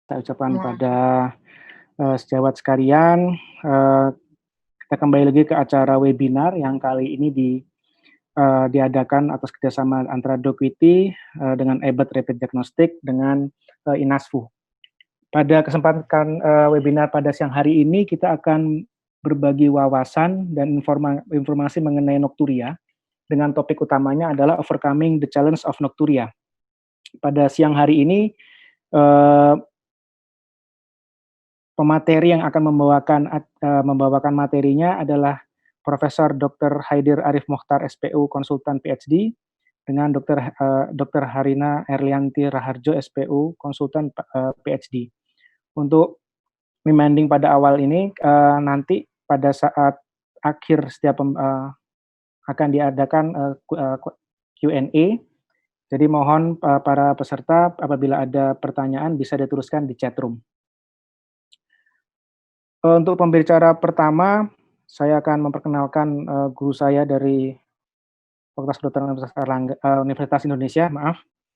Saya ucapkan Iya. kepada, sejawat sekalian, kita kembali lagi ke acara webinar yang kali ini diadakan atas kerjasama antara Doquity, dengan Ebert Rapid Diagnostic dengan, Inasfu. Pada kesempatan, webinar pada siang hari ini kita akan berbagi wawasan dan informasi mengenai nocturia, dengan topik utamanya adalah Overcoming the Challenge of Nocturia. Pada siang hari ini, pemateri yang akan membawakan materinya adalah Profesor Dr. Haidir Arif Mokhtar, SPU, konsultan PhD, dengan Dr. Harina Erlianti Raharjo, SPU, konsultan PhD. Untuk reminding pada awal ini, nanti pada saat akhir setiap akan diadakan Q&A. Jadi mohon para peserta apabila ada pertanyaan bisa dituliskan di chat room. Untuk pembicara pertama, saya akan memperkenalkan guru saya dari Fakultas Kedokteran Universitas Indonesia,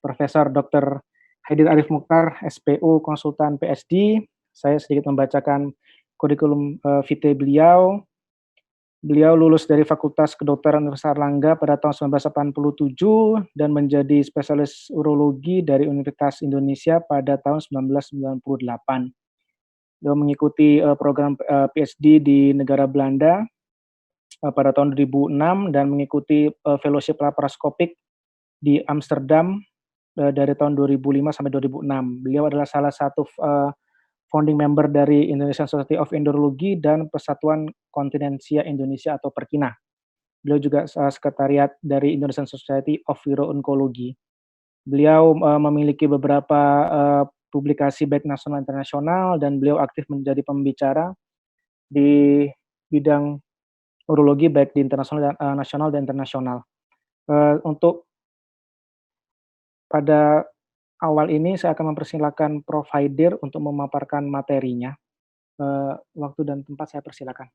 Profesor Dr. Haidir Arif Mokhtar, SPU, konsultan PhD. Saya sedikit membacakan kurikulum vitae beliau. Beliau lulus dari Fakultas Kedokteran Universitas Erlangga pada tahun 1987 dan menjadi spesialis urologi dari Universitas Indonesia pada tahun 1998. Beliau mengikuti program PhD di negara Belanda pada tahun 2006 dan mengikuti fellowship laparoskopik di Amsterdam dari tahun 2005 sampai 2006. Beliau adalah salah satu founding member dari Indonesian Society of Endocrinology dan Persatuan Kontinensia Indonesia atau Perkina. Beliau juga sekretariat dari Indonesian Society of Uro-Oncology. Beliau memiliki beberapa publikasi baik nasional internasional dan beliau aktif menjadi pembicara di bidang urologi baik di internasional dan nasional dan internasional. Untuk pada awal ini saya akan mempersilahkan Prof. Haidir untuk memaparkan materinya. Waktu dan tempat saya persilakan.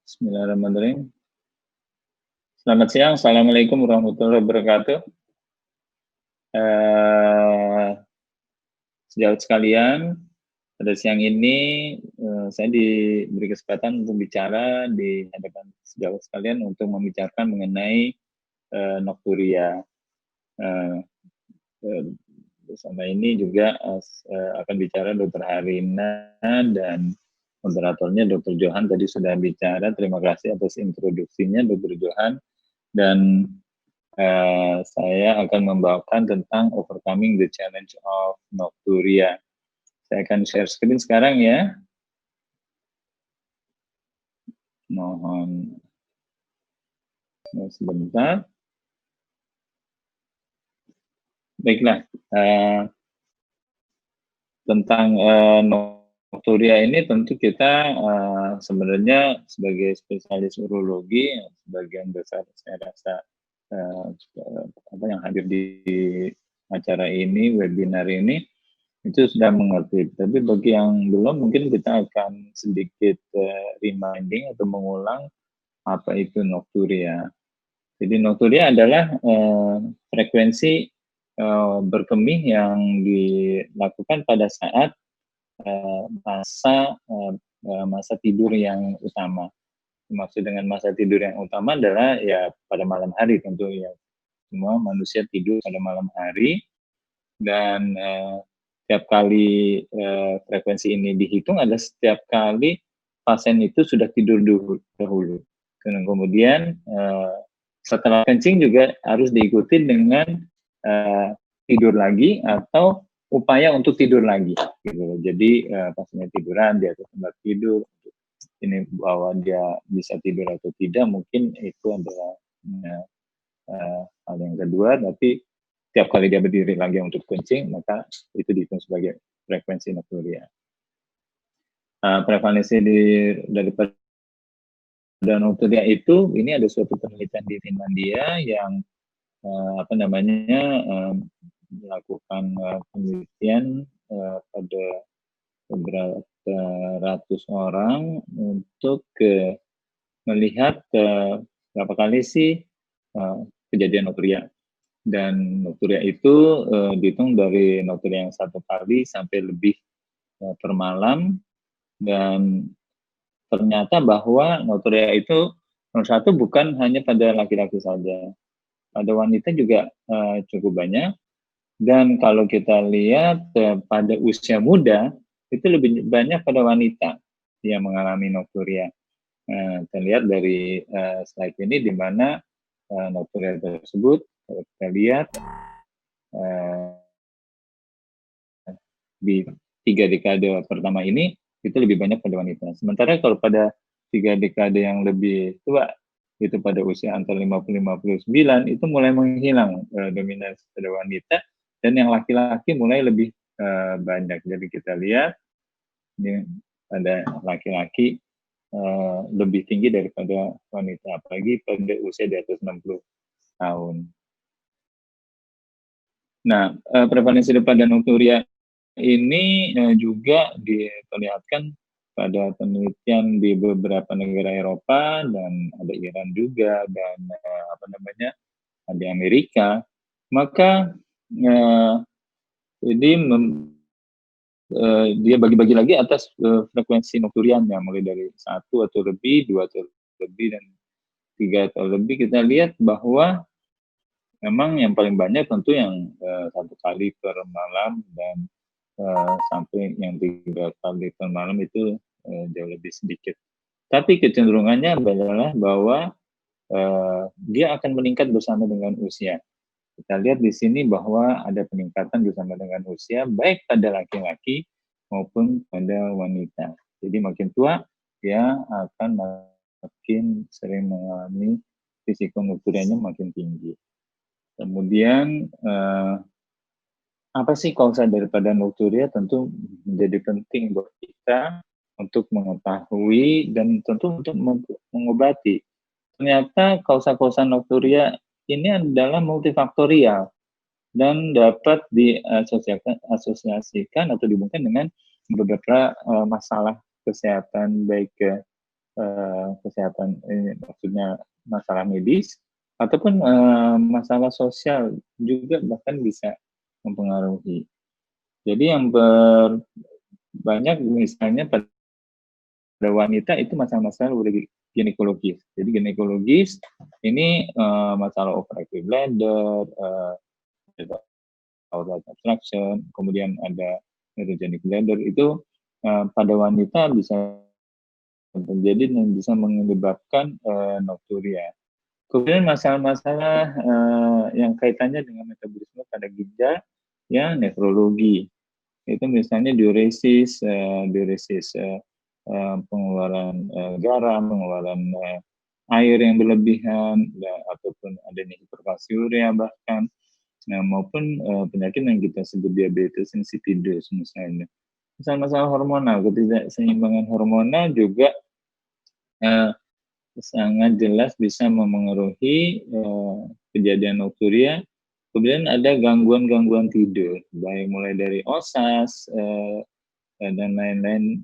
Bismillahirrahmanirrahim. Selamat siang, Assalamualaikum warahmatullahi wabarakatuh. Sejawat sekalian, pada siang ini saya diberi kesempatan untuk bicara di hadapan sejawat sekalian untuk membicarakan mengenai nocturia. Bersama ini juga akan bicara Dr. Harina dan moderatornya Dr. Johan tadi sudah bicara. Terima kasih atas introduksinya Dr. Johan. Dan saya akan membawakan tentang overcoming the challenge of nocturia. Saya akan share screen sekarang ya. Mohon sebentar. Baiklah, tentang nocturia ini tentu kita sebenarnya sebagai spesialis urologi, sebagian besar saya rasa yang hadir di acara ini, webinar ini, itu sudah mengerti. Tapi bagi yang belum, mungkin kita akan sedikit reminding atau mengulang apa itu nocturia. Jadi nocturia adalah frekuensi berkemih yang dilakukan pada saat masa tidur yang utama. Maksud dengan masa tidur yang utama adalah ya pada malam hari tentu ya. Semua manusia tidur pada malam hari dan setiap kali frekuensi ini dihitung adalah setiap kali pasien itu sudah tidur dahulu. Dan kemudian setelah kencing juga harus diikuti dengan tidur lagi atau upaya untuk tidur lagi. Gitu. Jadi pasiennya tiduran di atas tempat tidur. Ini bahwa dia bisa tidur atau tidak mungkin itu adalah hal yang kedua, tapi setiap kali dia berdiri lagi untuk kencing maka itu dihitung sebagai frekuensi nocturia. Prevalensi daripada nocturia itu ini ada suatu penelitian di Finlandia yang melakukan penelitian pada beberapa ratus orang untuk melihat berapa kali sih kejadian nocturia. Dan nokturia itu dihitung dari nokturia yang 1 kali sampai lebih per malam, dan ternyata bahwa nokturia itu nomor 1 bukan hanya pada laki-laki saja, pada wanita juga cukup banyak. Dan kalau kita lihat pada usia muda itu lebih banyak pada wanita yang mengalami nokturia. Terlihat dari slide ini di mana nokturia tersebut kalau kita lihat di 3 dekade pertama ini itu lebih banyak pada wanita. Sementara kalau pada 3 dekade yang lebih tua, itu pada usia antara 50-59 itu mulai menghilang dominasi pada wanita, dan yang laki-laki mulai lebih banyak. Jadi kita lihat ini pada laki-laki lebih tinggi daripada wanita, apalagi pada usia di atas 60 tahun. Nah, prevalensi pada nokturia ini juga diperlihatkan pada penelitian di beberapa negara Eropa, dan ada Iran juga, dan di Amerika. Maka jadi dia bagi-bagi lagi atas frekuensi nokturiannya, mulai dari 1 atau lebih, 2 atau lebih, dan 3 atau lebih. Kita lihat bahwa memang yang paling banyak tentu yang 1 kali per malam, dan sampai yang 3 kali per malam itu jauh lebih sedikit. Tapi kecenderungannya adalah bahwa dia akan meningkat bersama dengan usia. Kita lihat di sini bahwa ada peningkatan bersama dengan usia, baik pada laki-laki maupun pada wanita. Jadi makin tua, dia akan makin sering mengalami risiko nokturianya makin tinggi. Kemudian apa sih kausa daripada nokturia? Tentu menjadi penting buat kita untuk mengetahui dan tentu untuk mengobati. Ternyata kausa-kausa nokturia ini adalah multifaktorial dan dapat diasosiasikan atau dihubungkan dengan beberapa masalah kesehatan, baik kesehatan ini maksudnya masalah medis ataupun masalah sosial juga bahkan bisa mempengaruhi. Jadi yang banyak misalnya pada wanita itu masalah-masalah ginekologis. Jadi ginekologis ini masalah overactive bladder, obstruction, kemudian ada neurogenic bladder, itu pada wanita bisa terjadi dan bisa menyebabkan nokturia. Kemudian masalah-masalah yang kaitannya dengan metabolisme pada ginjal, ya nefrologi. Itu misalnya diuresis, pengeluaran garam, pengeluaran air yang berlebihan, ataupun adanya hiperkalsiuria bahkan, maupun penyakit yang kita sebut diabetes insipidus misalnya. Masalah-masalah hormonal, ketidakseimbangan hormonal juga sangat jelas bisa memengaruhi kejadian nokturia. Kemudian ada gangguan-gangguan tidur, baik mulai dari OSAS dan lain-lain.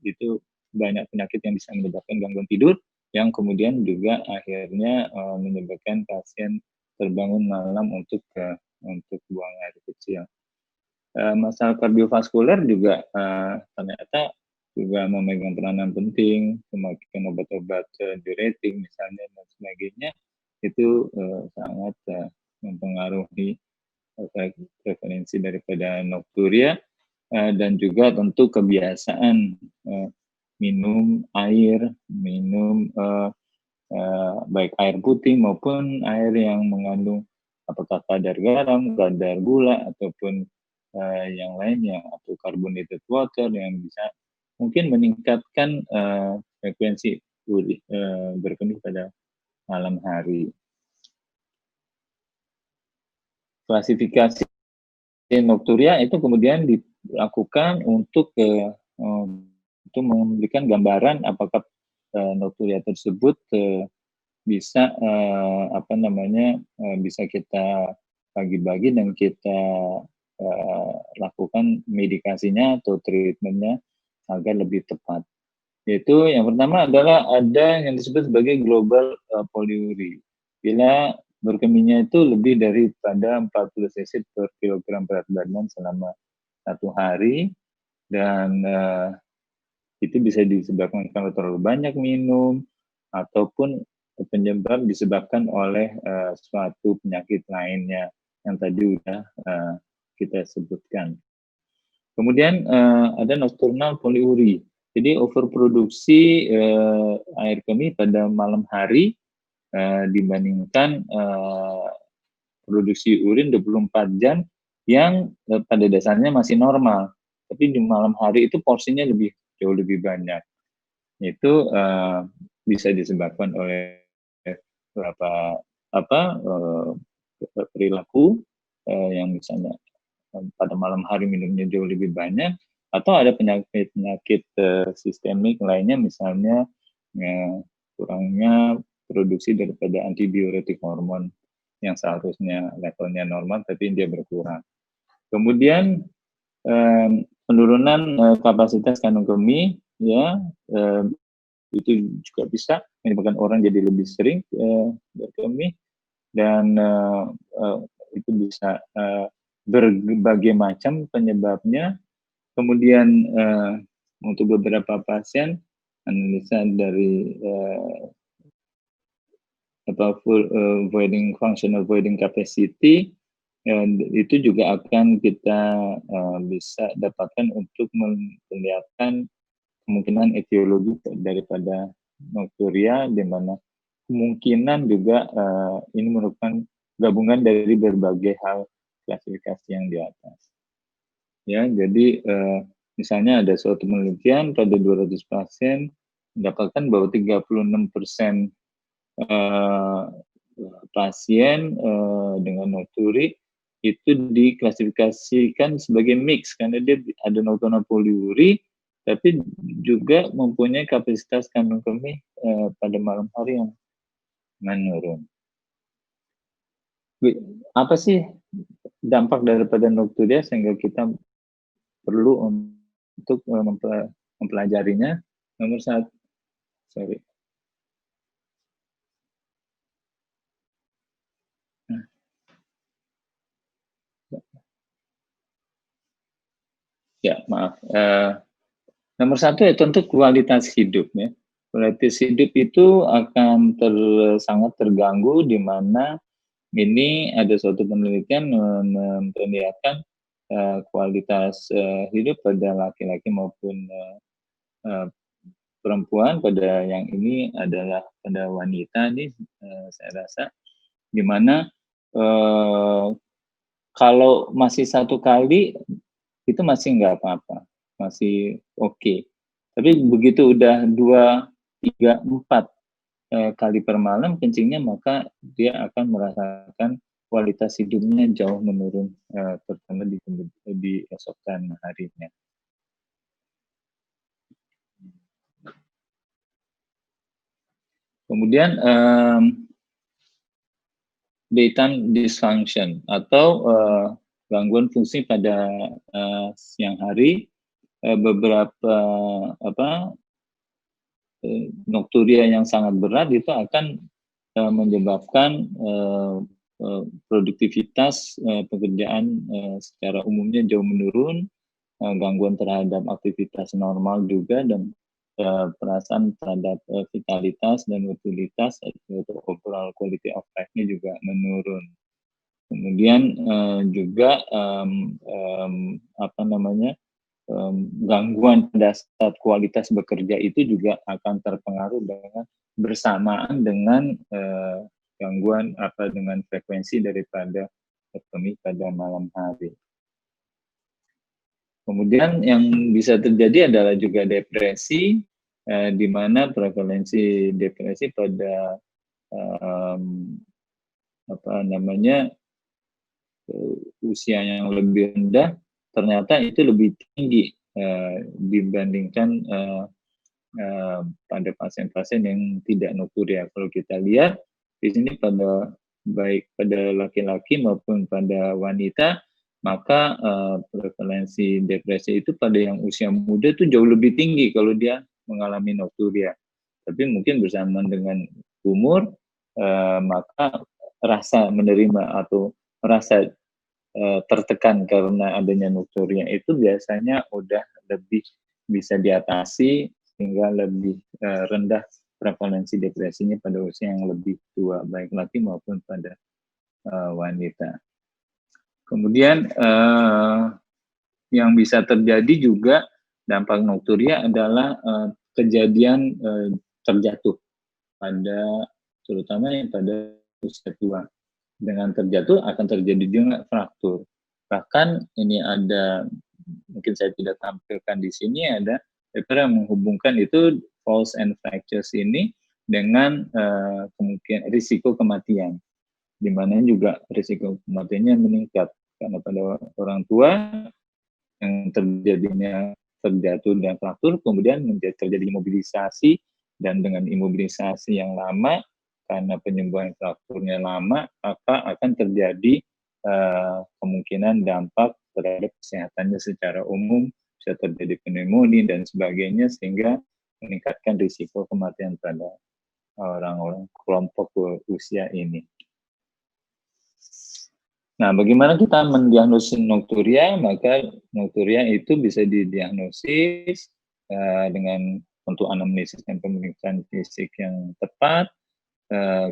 Itu banyak penyakit yang bisa menyebabkan gangguan tidur, yang kemudian juga akhirnya menyebabkan pasien terbangun malam untuk buang air kecil. Masalah kardiovaskuler juga ternyata juga memegang peranan penting, pemakaian obat-obat diuretik misalnya dan sebagainya, itu sangat mempengaruhi prevalensi daripada nokturia, dan juga tentu kebiasaan minum air, baik air putih maupun air yang mengandung apakah kadar garam, kadar gula, ataupun yang lainnya, atau carbonated water yang bisa mungkin meningkatkan frekuensi berkemih pada malam hari. Klasifikasi nokturia itu kemudian dilakukan untuk memberikan gambaran apakah nokturia tersebut bisa bisa kita bagi-bagi dan kita lakukan medikasinya atau treatmentnya agar lebih tepat. Yaitu yang pertama adalah ada yang disebut sebagai global polyuria. Bila berkemihnya itu lebih daripada 40 cc per kilogram berat badan selama 1 hari, dan itu bisa disebabkan kalau terlalu banyak minum, ataupun penyebab disebabkan oleh suatu penyakit lainnya yang tadi udah kita sebutkan. Kemudian ada nokturnal poliuri. Jadi overproduksi air kemih pada malam hari dibandingkan produksi urin 24 jam yang pada dasarnya masih normal. Tapi di malam hari itu porsinya jauh lebih banyak. Itu bisa disebabkan oleh beberapa perilaku yang misalnya pada malam hari minumnya jauh lebih banyak, atau ada penyakit-penyakit sistemik lainnya, misalnya kurangnya produksi daripada antidiuretik hormon yang seharusnya levelnya normal tapi dia berkurang. Kemudian penurunan kapasitas kandung kemih, ya, itu juga bisa menyebabkan orang jadi lebih sering berkemih, dan itu bisa berbagai macam penyebabnya. Kemudian untuk beberapa pasien, analisa dari functional voiding capacity, itu juga akan kita bisa dapatkan untuk memperlihatkan kemungkinan etiologi daripada nokturia, di mana kemungkinan juga ini merupakan gabungan dari berbagai hal klasifikasi yang di atas. Ya, jadi misalnya ada suatu penelitian pada 200 pasien mendapatkan bahwa 36% pasien dengan nokturi itu diklasifikasikan sebagai mix, karena dia ada nokturnal poliuri tapi juga mempunyai kapasitas kandung kemih pada malam hari yang menurun. Apa sih dampak daripada nokturia sehingga kita perlu untuk mempelajarinya? Nomor satu, ya maaf. Nomor satu ya tentu kualitas hidup, ya. Kualitas hidup itu akan sangat terganggu, di mana ini ada suatu penelitian memperlihatkan kualitas hidup pada laki-laki maupun perempuan. Pada yang ini adalah pada wanita nih, saya rasa, di mana kalau masih 1 kali itu masih nggak apa-apa, masih oke. Tapi begitu udah 2, 3, 4 kali per malam kencingnya, maka dia akan merasakan kualitas hidupnya jauh menurun, terutama di esokan harinya. Kemudian daytime dysfunction atau gangguan fungsi pada siang hari. Beberapa nokturia yang sangat berat itu akan menyebabkan produktivitas pekerjaan secara umumnya jauh menurun, gangguan terhadap aktivitas normal juga, dan perasaan terhadap vitalitas dan utilitas atau overall quality of life-nya juga menurun. Kemudian juga gangguan pada saat kualitas bekerja itu juga akan terpengaruh bersamaan dengan gangguan dengan frekuensi daripada kemih pada malam hari. Kemudian yang bisa terjadi adalah juga depresi, di mana prevalensi depresi pada usia yang lebih rendah ternyata itu lebih tinggi dibandingkan pada pasien-pasien yang tidak nokturia. Kalau kita lihat di sini baik pada laki-laki maupun pada wanita, maka prevalensi depresi itu pada yang usia muda itu jauh lebih tinggi kalau dia mengalami nokturia. Tapi mungkin bersamaan dengan umur, maka rasa menerima atau merasa tertekan karena adanya nokturia itu biasanya udah lebih bisa diatasi sehingga lebih rendah prevalensi depresinya pada usia yang lebih tua, baik laki maupun pada wanita. Kemudian yang bisa terjadi juga dampak nokturia adalah kejadian terjatuh pada terutama yang pada usia tua. Dengan terjatuh akan terjadi juga fraktur. Bahkan ini ada, mungkin saya tidak tampilkan di sini, ada paper yang menghubungkan itu falls and fractures ini dengan kemungkinan risiko kematian, di mana juga risiko kematiannya meningkat karena pada orang tua yang terjadinya terjatuh dan fraktur, kemudian terjadi imobilisasi, dan dengan imobilisasi yang lama karena penyembuhan frakturnya lama, maka akan terjadi kemungkinan dampak terhadap kesehatannya secara umum, bisa terjadi pneumonia dan sebagainya, sehingga meningkatkan risiko kematian pada orang-orang kelompok usia ini. Nah, bagaimana kita mendiagnosis nokturia? Maka nokturia itu bisa didiagnosis dengan untuk anamnesis dan pemeriksaan fisik yang tepat.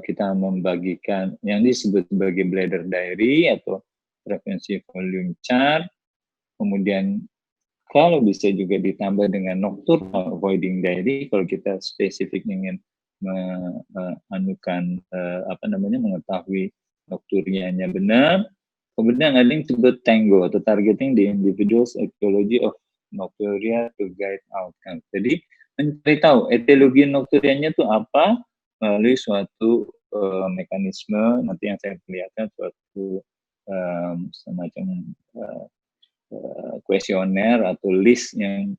Kita membagikan yang disebut sebagai bladder diary atau frekuensi volume chart. Kemudian kalau bisa juga ditambah dengan nocturnal avoiding diary kalau kita spesifik ingin mengetahui nokturianya benar. Kemudian ada yang disebut TANGO atau targeting the individual's etiology of nocturia to guide outcome. Jadi mencari tahu etiologi nokturianya itu apa melalui suatu mekanisme, nanti yang saya perlihatkan suatu semacam kuesioner atau list yang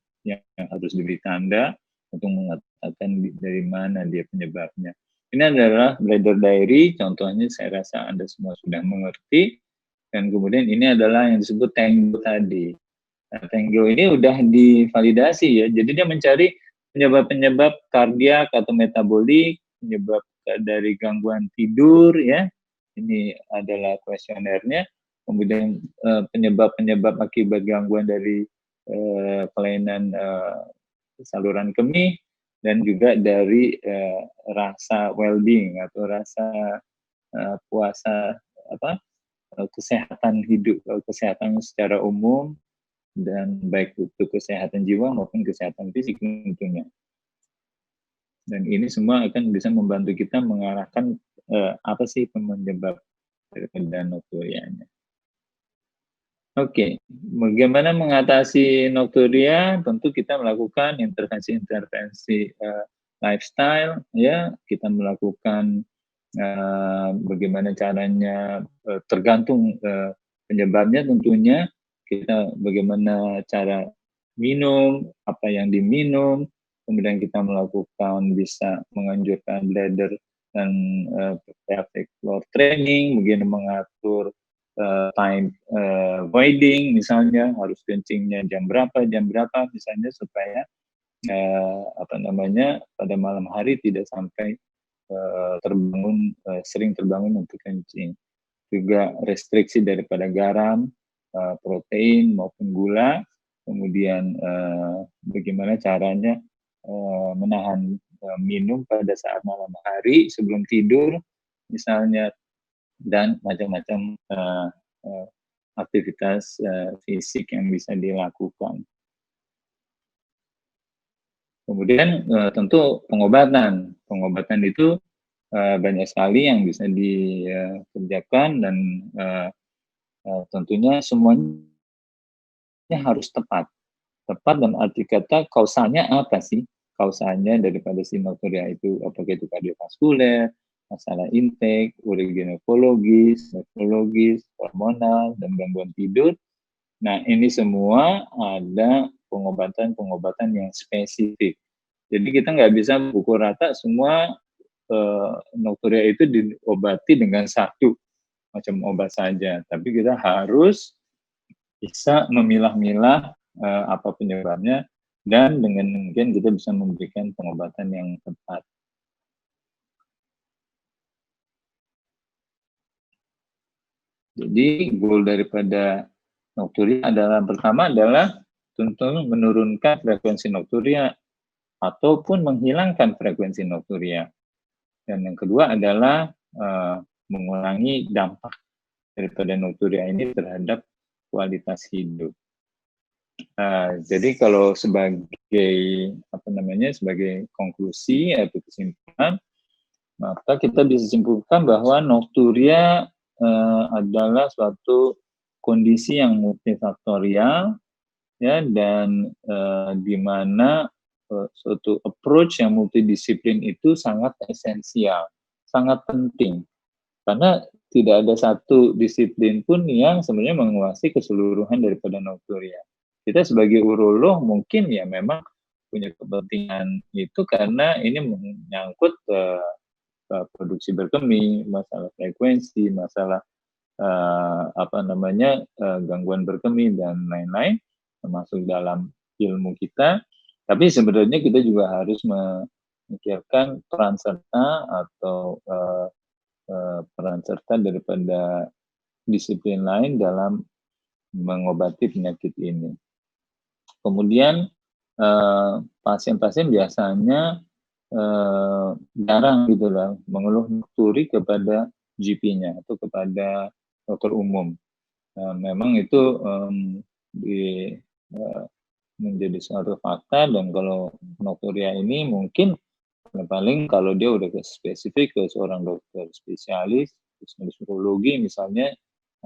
harus diberi tanda untuk mengatakan dari mana dia penyebabnya. Ini adalah bladder diary, contohnya saya rasa Anda semua sudah mengerti, dan kemudian ini adalah yang disebut TANGO tadi. Nah, TANGO ini udah divalidasi ya, jadi dia mencari penyebab-penyebab kardiak atau metabolik, penyebab dari gangguan tidur ya, ini adalah kuesionernya, kemudian penyebab-penyebab akibat gangguan dari kelainan saluran kemih, dan juga dari rasa well-being atau rasa puasa kesehatan hidup, kesehatan secara umum, dan baik itu kesehatan jiwa maupun kesehatan fisik tentunya. Dan ini semua akan bisa membantu kita mengarahkan apa sih penyebab daripada nokturianya. Oke, bagaimana mengatasi nokturia? Tentu kita melakukan intervensi-intervensi lifestyle, ya. Kita melakukan bagaimana caranya, tergantung penyebabnya tentunya. Kita bagaimana cara minum, apa yang diminum, kemudian kita melakukan bisa menganjurkan bladder dan pelvic floor training, bagaimana mengatur time voiding, misalnya harus kencingnya jam berapa misalnya, supaya pada malam hari tidak sampai sering terbangun untuk kencing. Juga restriksi daripada garam, protein maupun gula, kemudian bagaimana caranya menahan minum pada saat malam hari sebelum tidur misalnya, dan macam-macam aktivitas fisik yang bisa dilakukan. Kemudian tentu pengobatan itu banyak sekali yang bisa dikerjakan, dan tentunya semuanya harus tepat dan arti kata kausalnya apa sih? Kausalnya daripada si nokturia itu, apakah itu kardiovaskuler, masalah intake, uriginekologis, nefrologis, hormonal, dan gangguan tidur. Nah, ini semua ada pengobatan yang spesifik. Jadi kita nggak bisa pukul rata semua nokturia itu diobati dengan satu macam obat saja. Tapi kita harus bisa memilah-milah apa penyebabnya, dan dengan mungkin kita bisa memberikan pengobatan yang tepat. Jadi goal daripada nokturia adalah pertama adalah tentu menurunkan frekuensi nokturia ataupun menghilangkan frekuensi nokturia. Dan yang kedua adalah mengurangi dampak daripada nokturia ini terhadap kualitas hidup. Jadi kalau sebagai sebagai konklusi atau kesimpulan, maka kita bisa simpulkan bahwa nokturia adalah suatu kondisi yang multifaktorial, ya, dan di mana suatu approach yang multidisiplin itu sangat esensial, sangat penting, karena tidak ada satu disiplin pun yang sebenarnya menguasai keseluruhan daripada nokturia. Kita sebagai urolog mungkin ya memang punya kepentingan itu karena ini menyangkut produksi berkemih, masalah frekuensi, masalah gangguan berkemih dan lain-lain, termasuk dalam ilmu kita. Tapi sebenarnya kita juga harus memikirkan peran serta atau peran serta daripada disiplin lain dalam mengobati penyakit ini. Kemudian pasien-pasien biasanya jarang gitu lah mengeluh nokturi kepada GP-nya atau kepada dokter umum. Memang itu menjadi suatu fakta, dan kalau nokturia ini mungkin paling kalau dia udah spesifik ke seorang dokter spesialis urologi misalnya,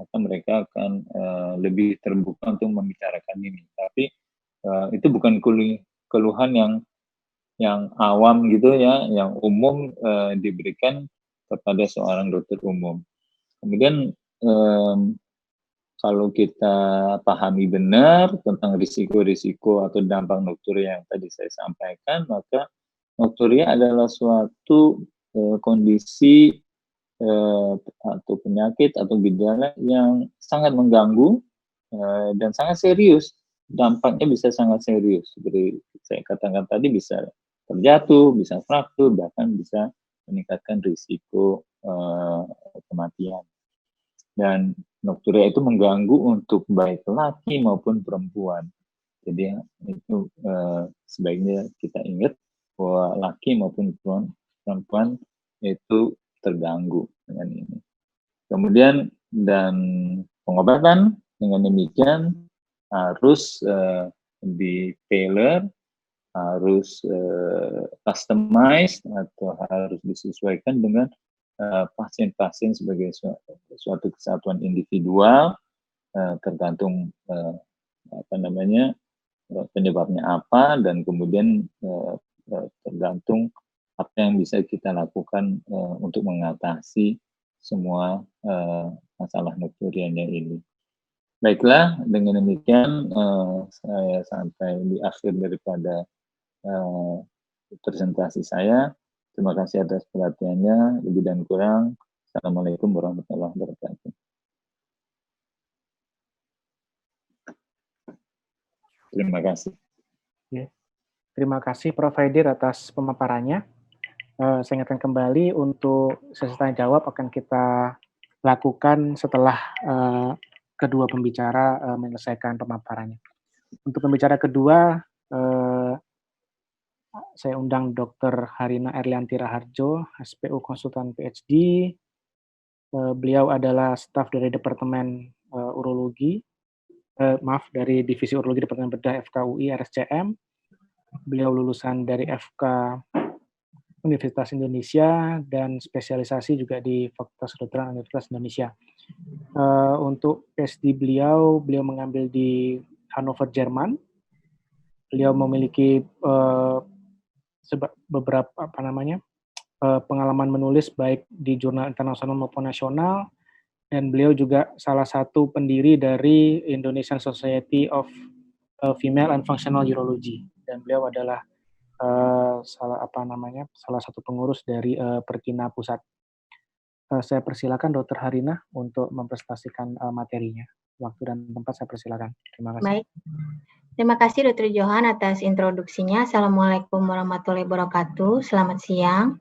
maka mereka akan lebih terbuka untuk membicarakan ini. Tapi itu bukan keluhan yang awam gitu ya, yang umum diberikan kepada seorang dokter umum. Kemudian kalau kita pahami benar tentang risiko-risiko atau dampak nokturia yang tadi saya sampaikan, maka nokturia adalah suatu kondisi atau penyakit atau gejala yang sangat mengganggu dan sangat serius. Dampaknya bisa sangat serius. Seperti saya katakan tadi, bisa terjatuh, bisa fraktur, bahkan bisa meningkatkan risiko kematian. Dan nokturia itu mengganggu untuk baik laki maupun perempuan. Jadi itu sebaiknya kita ingat bahwa laki maupun perempuan itu terganggu dengan ini. Kemudian dan pengobatan dengan demikian harus di-tailor, harus customized atau harus disesuaikan dengan pasien-pasien sebagai suatu kesatuan individual, tergantung penyebabnya apa, dan kemudian tergantung apa yang bisa kita lakukan untuk mengatasi semua masalah nokturianya ini. Baiklah, dengan demikian saya sampai di akhir daripada presentasi saya. Terima kasih atas perhatiannya. Lebih dan kurang, Assalamualaikum warahmatullahi wabarakatuh. Terima kasih. Ya. Terima kasih Prof. Haidir atas pemaparannya. Saya ingatkan kembali untuk sesi tanya jawab akan kita lakukan setelah kedua pembicara menyelesaikan pemaparannya. Untuk pembicara kedua, saya undang Dr. Harina Erlianti Raharjo, SPU Konsultan PhD. Beliau adalah staf dari Departemen dari Divisi Urologi Departemen Bedah FKUI RSCM. Beliau lulusan dari FK Universitas Indonesia dan spesialisasi juga di Fakultas Kedokteran Universitas Indonesia. Untuk PhD beliau mengambil di Hannover, Jerman. Beliau memiliki beberapa pengalaman menulis baik di jurnal internasional maupun nasional, dan beliau juga salah satu pendiri dari Indonesian Society of Female and Functional Urology, dan beliau adalah salah satu pengurus dari Perkina Pusat. Saya persilakan Dr. Harina untuk mempresentasikan materinya. Waktu dan tempat saya persilakan. Terima kasih. Baik. Terima kasih Dr. Johan atas introduksinya. Assalamualaikum warahmatullahi wabarakatuh. Selamat siang.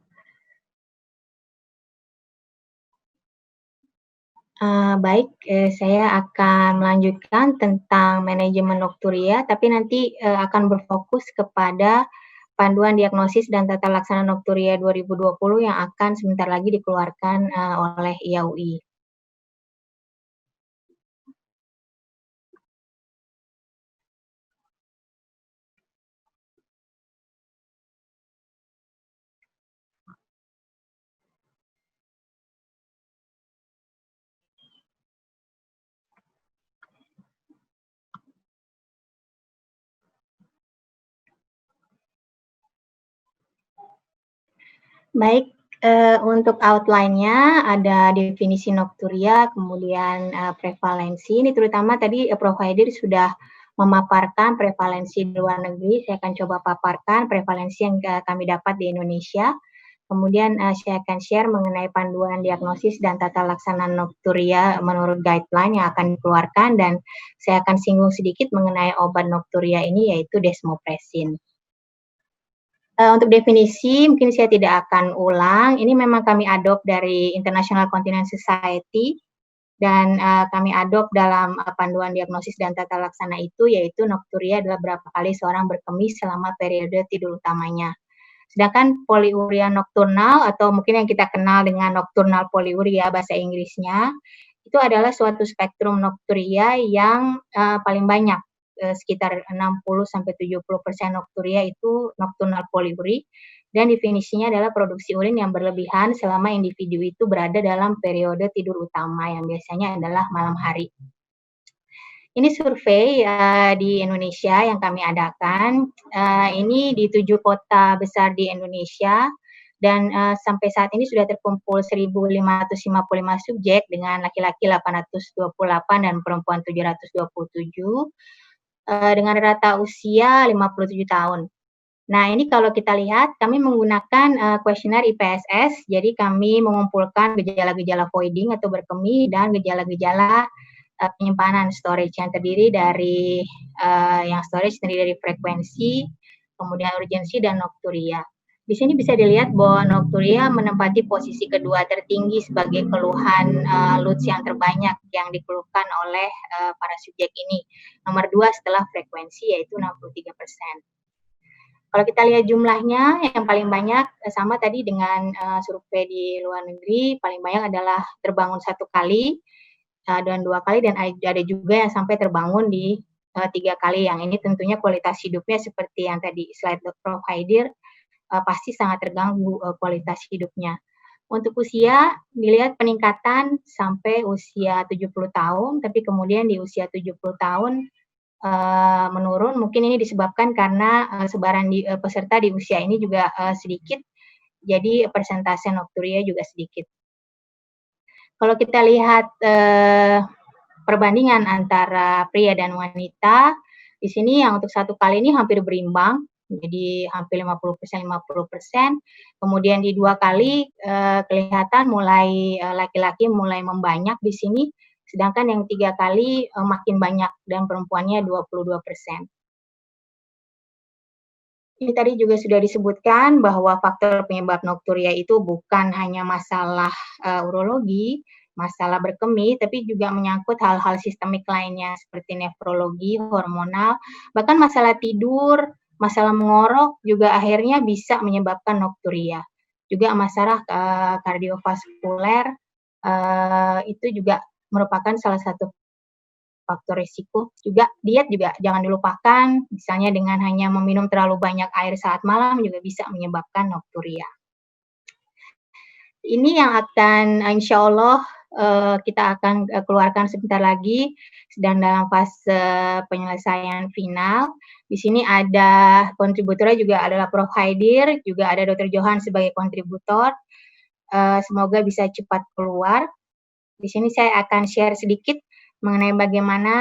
Baik, saya akan melanjutkan tentang manajemen nokturia, tapi nanti akan berfokus kepada panduan diagnosis dan tata laksana nokturia 2020 yang akan sebentar lagi dikeluarkan oleh IAUI. Baik, untuk outline-nya ada definisi nokturia, kemudian prevalensi. Ini terutama tadi Prof. Haidir sudah memaparkan prevalensi di luar negeri. Saya akan coba paparkan prevalensi yang kami dapat di Indonesia. Kemudian saya akan share mengenai panduan diagnosis dan tata laksana nokturia menurut guideline yang akan dikeluarkan, dan saya akan singgung sedikit mengenai obat nokturia ini, yaitu desmopressin. Untuk definisi mungkin saya tidak akan ulang, ini memang kami adopt dari International Continence Society, dan kami adopt dalam panduan diagnosis dan tata laksana itu, yaitu nokturia adalah berapa kali seorang berkemih selama periode tidur utamanya. Sedangkan poliuria nokturnal atau mungkin yang kita kenal dengan nocturnal poliuria bahasa Inggrisnya, itu adalah suatu spektrum nokturia yang paling banyak, sekitar 60-70% nokturia itu nocturnal poliuri, dan definisinya adalah produksi urin yang berlebihan selama individu itu berada dalam periode tidur utama yang biasanya adalah malam hari. Ini survei di Indonesia yang kami adakan. Ini di 7 kota besar di Indonesia, dan sampai saat ini sudah terkumpul 1.555 subjek dengan laki-laki 828 dan perempuan 727 dengan rata usia 57 tahun. Nah, ini kalau kita lihat, kami menggunakan kuesioner IPSS, jadi kami mengumpulkan gejala-gejala voiding atau berkemih dan gejala-gejala penyimpanan storage yang terdiri dari yang storage terdiri dari frekuensi, kemudian urgensi dan nokturia. Di sini bisa dilihat bahwa nokturia menempati posisi kedua tertinggi sebagai keluhan LUTS yang terbanyak yang dikeluhkan oleh para subjek ini. Nomor 2 setelah frekuensi, yaitu 63%. Kalau kita lihat jumlahnya, yang paling banyak sama tadi dengan survei di luar negeri, paling banyak adalah terbangun 1 kali dan 2 kali, dan ada juga yang sampai terbangun di 3 kali. Yang ini tentunya kualitas hidupnya seperti yang tadi slide Prof. Haidir, pasti sangat terganggu kualitas hidupnya. Untuk usia, dilihat peningkatan sampai usia 70 tahun, tapi kemudian di usia 70 tahun menurun. Mungkin ini disebabkan karena sebaran peserta di usia ini juga sedikit, jadi persentase nokturia juga sedikit. Kalau kita lihat perbandingan antara pria dan wanita, di sini yang untuk 1 kali ini hampir berimbang, jadi hampir 50%, 50%. Kemudian di 2 kali kelihatan mulai laki-laki mulai membanyak di sini, sedangkan yang 3 kali makin banyak dan perempuannya 22%. Ini tadi juga sudah disebutkan bahwa faktor penyebab nokturia itu bukan hanya masalah urologi, masalah berkemih, tapi juga menyangkut hal-hal sistemik lainnya seperti nefrologi, hormonal, bahkan masalah tidur, masalah mengorok juga akhirnya bisa menyebabkan nokturia. Juga masalah kardiovaskuler itu juga merupakan salah satu faktor risiko. Juga diet juga jangan dilupakan, misalnya dengan hanya meminum terlalu banyak air saat malam juga bisa menyebabkan nokturia. Ini yang akan insya Allah kita akan keluarkan sebentar lagi, sedang dalam fase penyelesaian final. Di sini ada kontributornya juga adalah Prof. Haidir, juga ada Dr. Johan sebagai kontributor. Semoga bisa cepat keluar. Di sini saya akan share sedikit mengenai bagaimana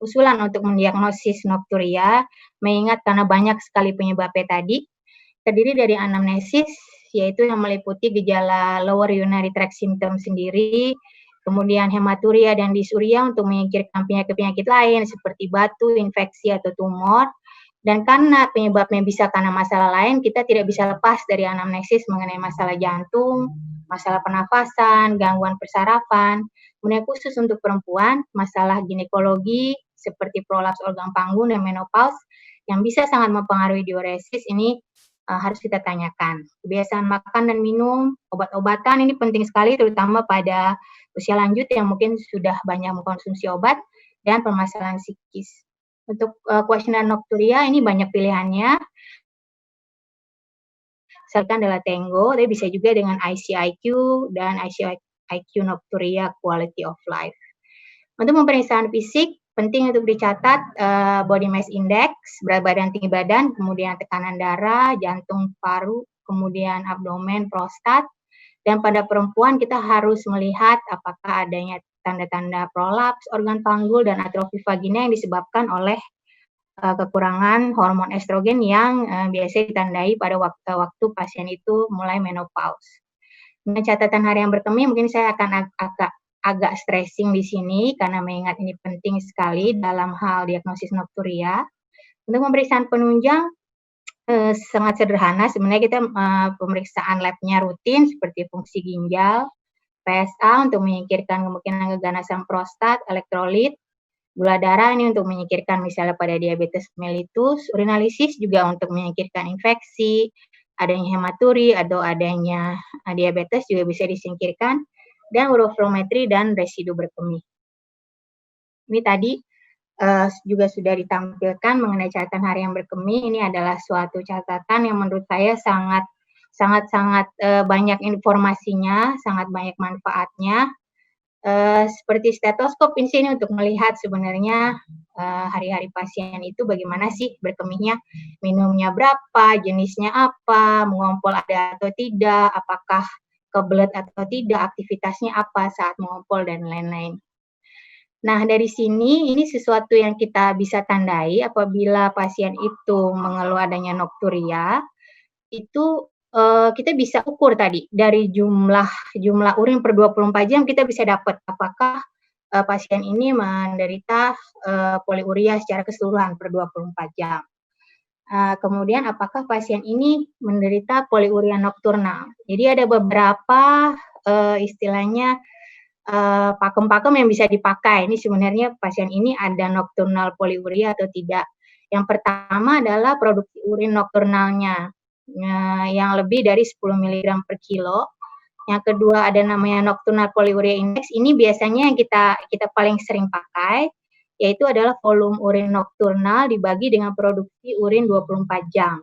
usulan untuk mendiagnosis nokturia, mengingat karena banyak sekali penyebabnya tadi, terdiri dari anamnesis, yaitu yang meliputi gejala lower urinary tract symptom sendiri, kemudian hematuria dan disuria untuk menyingkirkan penyakit-penyakit lain seperti batu, infeksi, atau tumor. Dan karena penyebabnya bisa karena masalah lain, kita tidak bisa lepas dari anamnesis mengenai masalah jantung, masalah pernafasan, gangguan persarafan. Kemudian khusus untuk perempuan, masalah ginekologi seperti prolaps organ panggung dan menopause yang bisa sangat mempengaruhi diuresis ini harus kita tanyakan. Kebiasaan makan dan minum, obat-obatan ini penting sekali terutama pada usia lanjut yang mungkin sudah banyak mengkonsumsi obat dan permasalahan psikis. Untuk kuesioner nocturia ini banyak pilihannya. Misalkan adalah Tango, tapi bisa juga dengan ICIQ dan ICIQ Nocturia Quality of Life. Untuk pemeriksaan fisik, penting untuk dicatat body mass index, berat badan, tinggi badan, kemudian tekanan darah, jantung, paru, kemudian abdomen, prostat. Dan pada perempuan kita harus melihat apakah adanya tanda-tanda prolaps organ panggul dan atrofi vagina yang disebabkan oleh kekurangan hormon estrogen yang biasanya ditandai pada waktu pasien itu mulai menopause. Dengan catatan harian berkemih, mungkin saya akan agak stressing di sini karena mengingat ini penting sekali dalam hal diagnosis nocturia. Untuk pemeriksaan penunjang sangat sederhana, sebenarnya kita pemeriksaan labnya rutin seperti fungsi ginjal, PSA untuk menyingkirkan kemungkinan keganasan prostat, elektrolit, gula darah ini untuk menyingkirkan misalnya pada diabetes mellitus, urinalisis juga untuk menyingkirkan infeksi, adanya hematuri atau adanya diabetes juga bisa disingkirkan, dan uroflometri dan residu berkemih. Ini tadi juga sudah ditampilkan mengenai catatan harian berkemih. Ini adalah suatu catatan yang menurut saya sangat banyak informasinya, sangat banyak manfaatnya. Seperti stetoskop ini untuk melihat sebenarnya hari-hari pasien itu bagaimana sih berkemihnya, minumnya berapa, jenisnya apa, mengompol ada atau tidak, apakah kebelet atau tidak, aktivitasnya apa saat mengompol, dan lain-lain. Nah, dari sini ini sesuatu yang kita bisa tandai apabila pasien itu mengeluh adanya nocturia, itu kita bisa ukur tadi dari jumlah urin per 24 jam kita bisa dapat apakah pasien ini menderita poliuria secara keseluruhan per 24 jam. Kemudian apakah pasien ini menderita poliuria nokturnal. Jadi ada beberapa istilahnya pakem-pakem yang bisa dipakai. Ini sebenarnya pasien ini ada nocturnal poliuria atau tidak. Yang pertama adalah produksi urin nokturnalnya yang lebih dari 10 mg per kilo. Yang kedua ada namanya nocturnal poliuria index. Ini biasanya yang kita paling sering pakai, yaitu adalah volume urin nokturnal dibagi dengan produksi urin 24 jam.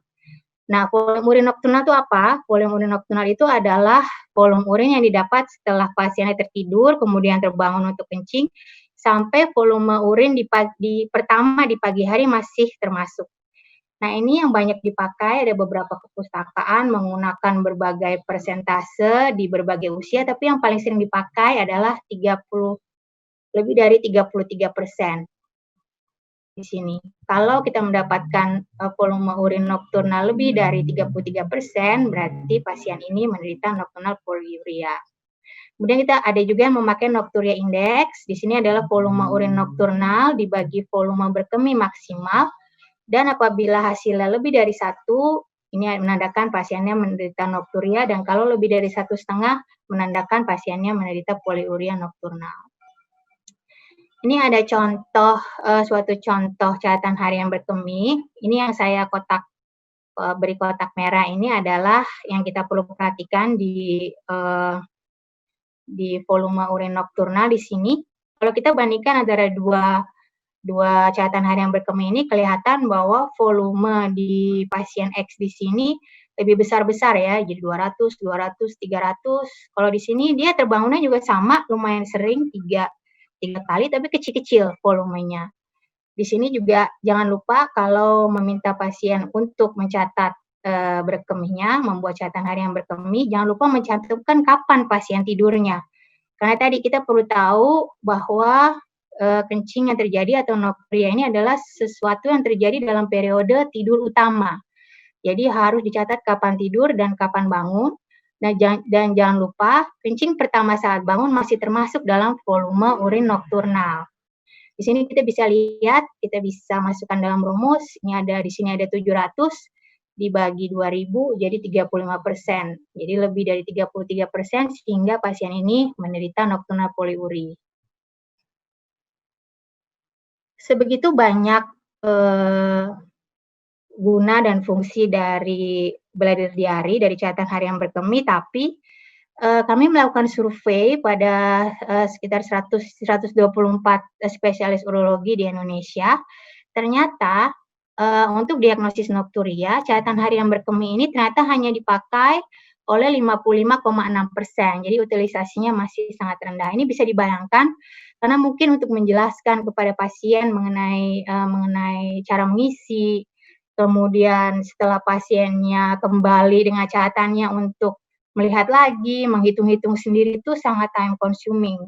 Nah, volume urin nokturnal itu apa? Volume urin nokturnal itu adalah volume urin yang didapat setelah pasiennya tertidur, kemudian terbangun untuk kencing, sampai volume urin pertama di pagi hari masih termasuk. Nah, ini yang banyak dipakai, ada beberapa kepustakaan menggunakan berbagai persentase di berbagai usia, tapi yang paling sering dipakai adalah lebih dari 33% di sini. Kalau kita mendapatkan volume urin nokturnal lebih dari 33%, berarti pasien ini menderita nocturnal poliuria. Kemudian kita ada juga yang memakai nocturia index. Di sini adalah volume urin nokturnal dibagi volume berkemih maksimal. Dan apabila hasilnya lebih dari 1, ini menandakan pasiennya menderita nocturia, dan kalau lebih dari 1,5 menandakan pasiennya menderita poliuria nokturnal. Ini ada suatu contoh catatan harian berkemih. Ini yang saya beri kotak merah ini adalah yang kita perlu perhatikan di volume urin nokturnal di sini. Kalau kita bandingkan antara dua catatan harian berkemih ini, kelihatan bahwa volume di pasien X di sini lebih besar-besar ya, jadi 200, 300. Kalau di sini dia terbangunnya juga sama, lumayan sering, 3 kali, tapi kecil-kecil volumenya. Di sini juga jangan lupa kalau meminta pasien untuk mencatat berkemihnya, membuat catatan harian berkemih, jangan lupa mencantumkan kapan pasien tidurnya. Karena tadi kita perlu tahu bahwa kencing yang terjadi atau nocturia ini adalah sesuatu yang terjadi dalam periode tidur utama. Jadi harus dicatat kapan tidur dan kapan bangun. Dan jangan lupa kencing pertama saat bangun masih termasuk dalam volume urin nokturnal. Di sini kita bisa lihat, kita bisa masukkan dalam rumus. Di sini ada 700. dibagi 2.000 jadi 35%. Jadi lebih dari 33% sehingga pasien ini menderita nocturnal poliuri. Sebegitu banyak guna dan fungsi dari bladder diary, dari catatan harian berkemih, tapi kami melakukan survei pada sekitar 124 spesialis urologi di Indonesia. Ternyata untuk diagnosis nocturia, catatan harian berkemih ini ternyata hanya dipakai oleh 55,6%. Jadi utilisasinya masih sangat rendah. Ini bisa dibayangkan karena mungkin untuk menjelaskan kepada pasien mengenai cara mengisi, kemudian setelah pasiennya kembali dengan catatannya untuk melihat lagi, menghitung-hitung sendiri itu sangat time consuming.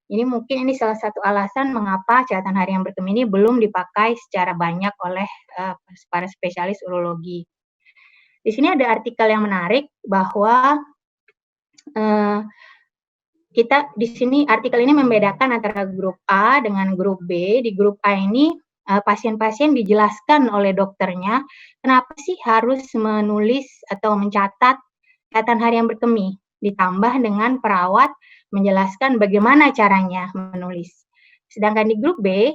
Jadi mungkin ini salah satu alasan mengapa catatan harian berkemih ini belum dipakai secara banyak oleh para spesialis urologi. Di sini ada artikel yang menarik bahwa kita di sini artikel ini membedakan antara grup A dengan grup B. Di grup A ini pasien-pasien dijelaskan oleh dokternya kenapa sih harus menulis atau mencatat catatan harian berkemih, ditambah dengan perawat menjelaskan bagaimana caranya menulis. Sedangkan di grup B,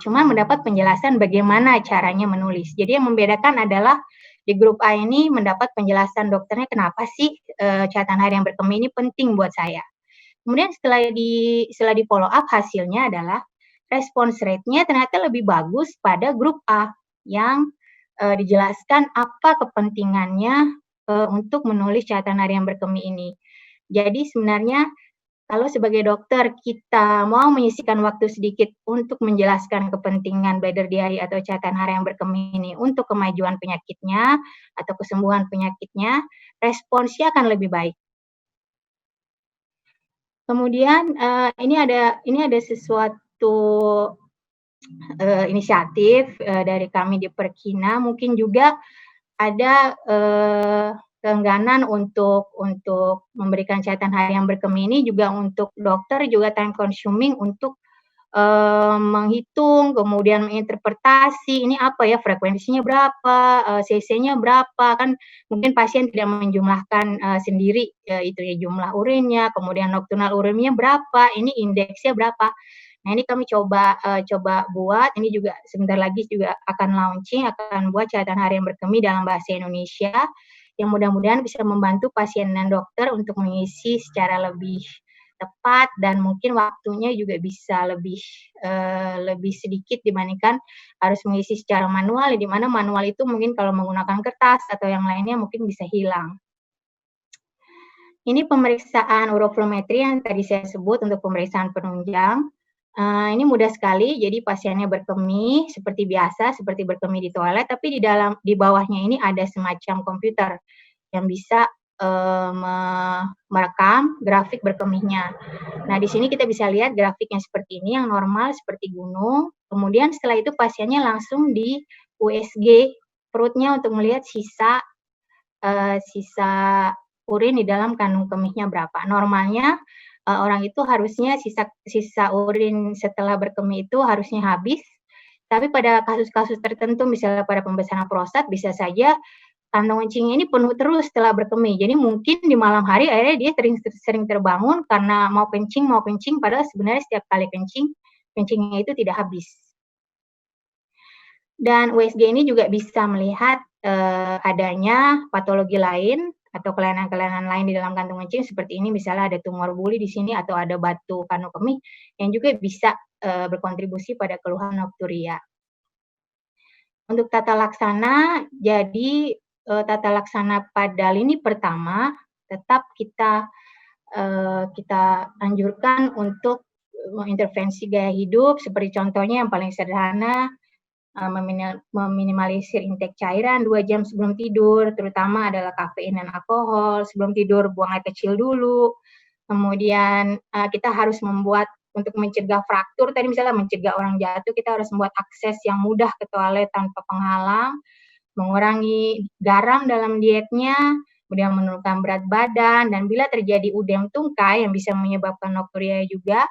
cuma mendapat penjelasan bagaimana caranya menulis. Jadi yang membedakan adalah di grup A ini mendapat penjelasan dokternya kenapa sih catatan harian berkemih ini penting buat saya. Kemudian setelah di follow up hasilnya adalah response rate-nya ternyata lebih bagus pada grup A yang dijelaskan apa kepentingannya untuk menulis catatan harian berkemih ini. Jadi sebenarnya kalau sebagai dokter kita mau menyisihkan waktu sedikit untuk menjelaskan kepentingan bladder diary atau catatan harian berkemih ini untuk kemajuan penyakitnya atau kesembuhan penyakitnya, responsnya akan lebih baik. Kemudian ini ada sesuatu inisiatif dari kami di Perkina, mungkin juga ada keengganan untuk memberikan catatan harian berkemih ini juga untuk dokter juga time consuming untuk menghitung, kemudian menginterpretasi ini apa ya, frekuensinya berapa, cc-nya berapa, kan mungkin pasien tidak menjumlahkan sendiri itu ya jumlah urinnya, kemudian nocturnal urinnya berapa, ini indeksnya berapa. Nah ini kami coba buat, ini juga sebentar lagi juga akan launching, akan buat catatan harian berkemih dalam bahasa Indonesia, yang mudah-mudahan bisa membantu pasien dan dokter untuk mengisi secara lebih tepat dan mungkin waktunya juga bisa lebih sedikit dibandingkan harus mengisi secara manual, di mana manual itu mungkin kalau menggunakan kertas atau yang lainnya mungkin bisa hilang. Ini pemeriksaan uroflometri yang tadi saya sebut untuk pemeriksaan penunjang. Ini mudah sekali, jadi pasiennya berkemih seperti biasa, seperti berkemih di toilet, tapi di bawahnya ini ada semacam komputer yang bisa merekam grafik berkemihnya. Nah, di sini kita bisa lihat grafiknya seperti ini, yang normal seperti gunung. Kemudian setelah itu pasiennya langsung di USG perutnya untuk melihat sisa urin di dalam kandung kemihnya berapa. Normalnya orang itu harusnya sisa urin setelah berkemih itu harusnya habis. Tapi pada kasus-kasus tertentu, misalnya pada pembesaran prostat, bisa saja kantong kencingnya ini penuh terus setelah berkemih. Jadi mungkin di malam hari akhirnya dia sering terbangun karena mau kencing, padahal sebenarnya setiap kali kencingnya itu tidak habis. Dan USG ini juga bisa melihat adanya patologi lain atau kelainan-kelainan lain di dalam kantung kencing seperti ini, misalnya ada tumor buli di sini atau ada batu kandung kemih yang juga bisa berkontribusi pada keluhan nocturia. Untuk tata laksana, jadi tata laksana pada lini pertama tetap kita anjurkan untuk mengintervensi gaya hidup, seperti contohnya yang paling sederhana, meminimalisir intake cairan 2 jam sebelum tidur, terutama adalah kafein dan alkohol. Sebelum tidur buang air kecil dulu. Kemudian kita harus membuat untuk mencegah fraktur, tadi misalnya mencegah orang jatuh, kita harus membuat akses yang mudah ke toilet tanpa penghalang, mengurangi garam dalam dietnya, kemudian menurunkan berat badan, dan bila terjadi udem tungkai yang bisa menyebabkan nocturia juga,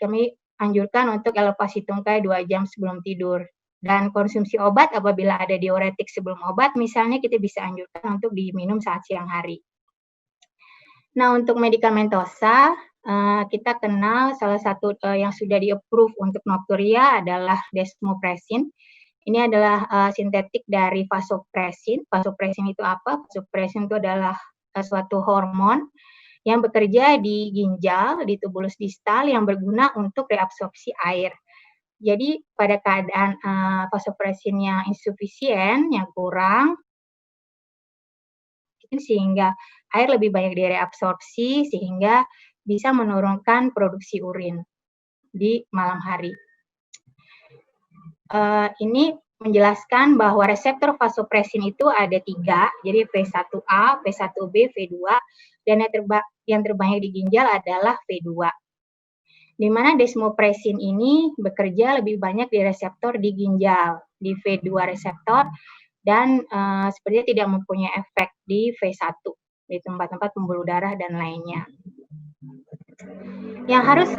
kami anjurkan untuk elevasi tungkai 2 jam sebelum tidur. Dan konsumsi obat apabila ada diuretik sebelum obat, misalnya kita bisa anjurkan untuk diminum saat siang hari. Nah, untuk medikamentosa, kita kenal salah satu yang sudah di-approve untuk nocturia adalah desmopressin. Ini adalah sintetik dari vasopressin. Vasopressin itu apa? Vasopressin itu adalah suatu hormon yang bekerja di ginjal, di tubulus distal yang berguna untuk reabsorpsi air. Jadi pada keadaan vasopressin yang insufisien, yang kurang, sehingga air lebih banyak direabsorpsi, sehingga bisa menurunkan produksi urin di malam hari. Ini menjelaskan bahwa reseptor vasopressin itu ada 3, jadi V1A, V1B, V2, dan yang terbanyak di ginjal adalah V2. Di mana desmopressin ini bekerja lebih banyak di reseptor di ginjal, di V2 reseptor, dan sepertinya tidak mempunyai efek di V1, di tempat-tempat pembuluh darah dan lainnya. Yang harus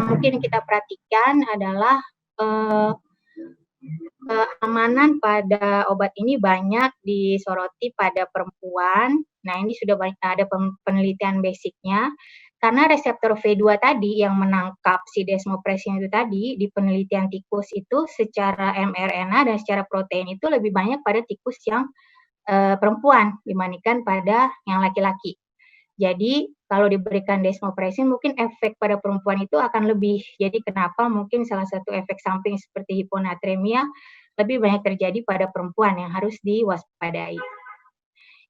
mungkin kita perhatikan adalah keamanan pada obat ini banyak disoroti pada perempuan. Nah, ini sudah ada penelitian basicnya. Karena reseptor V2 tadi yang menangkap si desmopressin itu tadi, di penelitian tikus itu secara mRNA dan secara protein itu lebih banyak pada tikus yang perempuan dibandingkan pada yang laki-laki. Jadi, kalau diberikan desmopressin mungkin efek pada perempuan itu akan lebih. Jadi, kenapa mungkin salah satu efek samping seperti hiponatremia lebih banyak terjadi pada perempuan yang harus diwaspadai.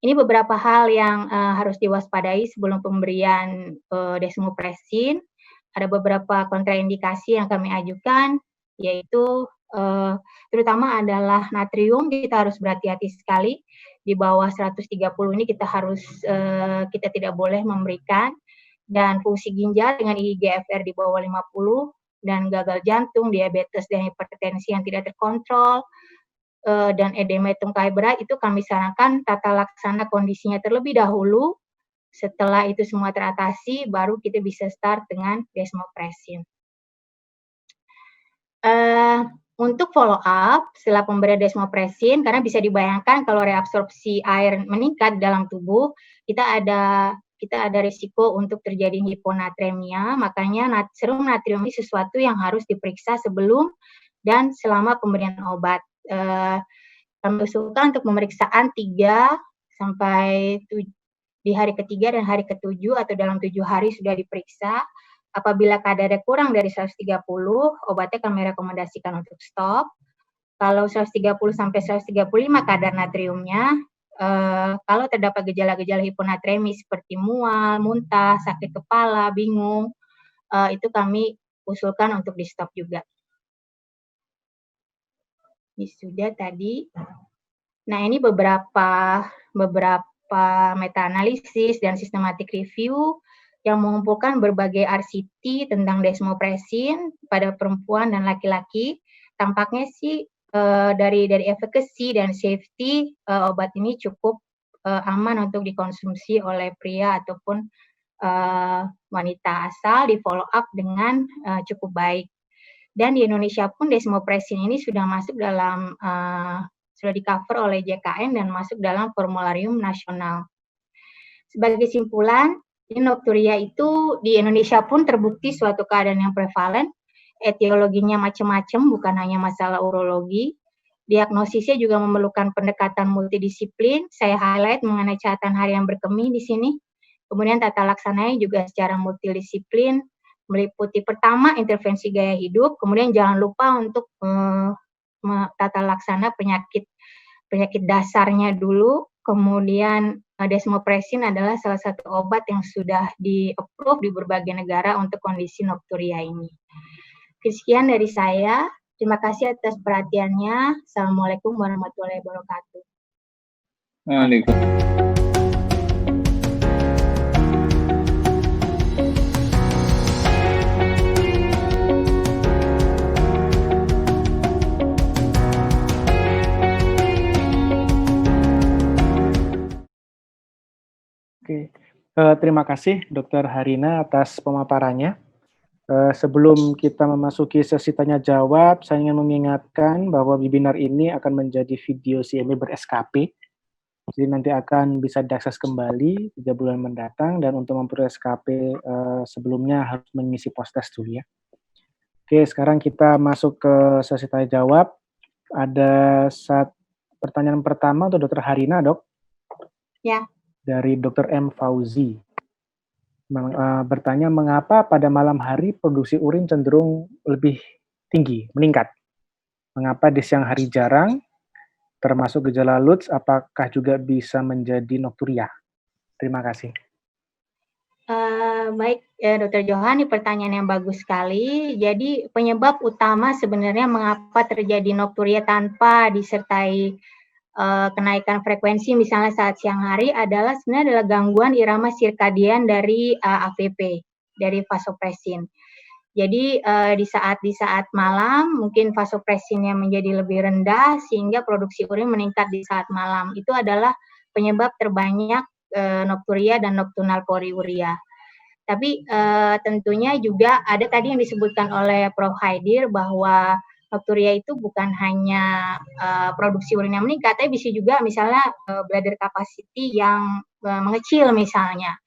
Ini beberapa hal yang harus diwaspadai sebelum pemberian desmopressin. Ada beberapa kontraindikasi yang kami ajukan, yaitu terutama adalah natrium, kita harus berhati-hati sekali. Di bawah 130 ini kita tidak boleh memberikan. Dan fungsi ginjal dengan IGFR di bawah 50, dan gagal jantung, diabetes, dan hipertensi yang tidak terkontrol, dan edema tungkai berat, itu kami sarankan tata laksana kondisinya terlebih dahulu. Setelah itu semua teratasi, baru kita bisa start dengan desmopressin. Untuk follow up setelah pemberian desmopressin, karena bisa dibayangkan kalau reabsorpsi air meningkat dalam tubuh, kita ada risiko untuk terjadi hiponatremia. Makanya serum natrium ini sesuatu yang harus diperiksa sebelum dan selama pemberian obat. Kami usulkan untuk pemeriksaan 3 sampai di hari ketiga dan hari ke-7 atau dalam 7 hari sudah diperiksa. Apabila kadarnya kurang dari 130, obatnya kami rekomendasikan untuk stop. Kalau 130 sampai 135 kadar natriumnya, kalau terdapat gejala-gejala hiponatremi seperti mual, muntah, sakit kepala, bingung, itu kami usulkan untuk di stop juga. Ini sudah tadi. Nah, ini beberapa meta-analisis dan systematic review yang mengumpulkan berbagai RCT tentang desmopressin pada perempuan dan laki-laki. Tampaknya sih dari efficacy dan safety obat ini cukup aman untuk dikonsumsi oleh pria ataupun wanita, asal di follow up dengan cukup baik. Dan di Indonesia pun desmopressin ini sudah masuk dalam sudah di-cover oleh JKN dan masuk dalam formularium nasional. Sebagai kesimpulan, nocturia itu di Indonesia pun terbukti suatu keadaan yang prevalen. Etiologinya macam-macam, bukan hanya masalah urologi. Diagnosisnya juga memerlukan pendekatan multidisiplin. Saya highlight mengenai catatan harian berkemih di sini. Kemudian tata laksananya juga secara multidisiplin, meliputi pertama intervensi gaya hidup, kemudian jangan lupa untuk tata laksana penyakit dasarnya dulu, kemudian desmopressin adalah salah satu obat yang sudah di-approve di berbagai negara untuk kondisi nocturia ini. Sekian dari saya, terima kasih atas perhatiannya. Assalamualaikum warahmatullahi wabarakatuh. Waalaikumsalam. Oke, terima kasih Dr. Harina atas pemaparannya. Sebelum kita memasuki sesi tanya jawab, saya ingin mengingatkan bahwa webinar ini akan menjadi video CME ber-SKP. Jadi nanti akan bisa diakses kembali 3 bulan mendatang, dan untuk memperoleh SKP sebelumnya harus mengisi post-test dulu ya. Oke, sekarang kita masuk ke sesi tanya jawab. Ada pertanyaan pertama untuk Dr. Harina, Dok. Ya. Dari Dr. M. Fauzi. Bertanya, mengapa pada malam hari produksi urin cenderung lebih tinggi, meningkat? Mengapa di siang hari jarang? Termasuk gejala LUTS, apakah juga bisa menjadi nokturia? Terima kasih. Baik, Dr. Johan, ini pertanyaan yang bagus sekali. Jadi penyebab utama sebenarnya mengapa terjadi nokturia tanpa disertai kenaikan frekuensi misalnya saat siang hari adalah sebenarnya adalah gangguan irama sirkadian dari AVP, dari vasopresin. Jadi di saat malam mungkin vasopresinnya menjadi lebih rendah sehingga produksi urin meningkat di saat malam. Itu adalah penyebab terbanyak nokturia dan nocturnal poliuria. Tapi tentunya juga ada tadi yang disebutkan oleh Prof. Haidir bahwa nokturia itu bukan hanya produksi urin yang meningkat, tapi bisa juga misalnya bladder capacity yang mengecil misalnya.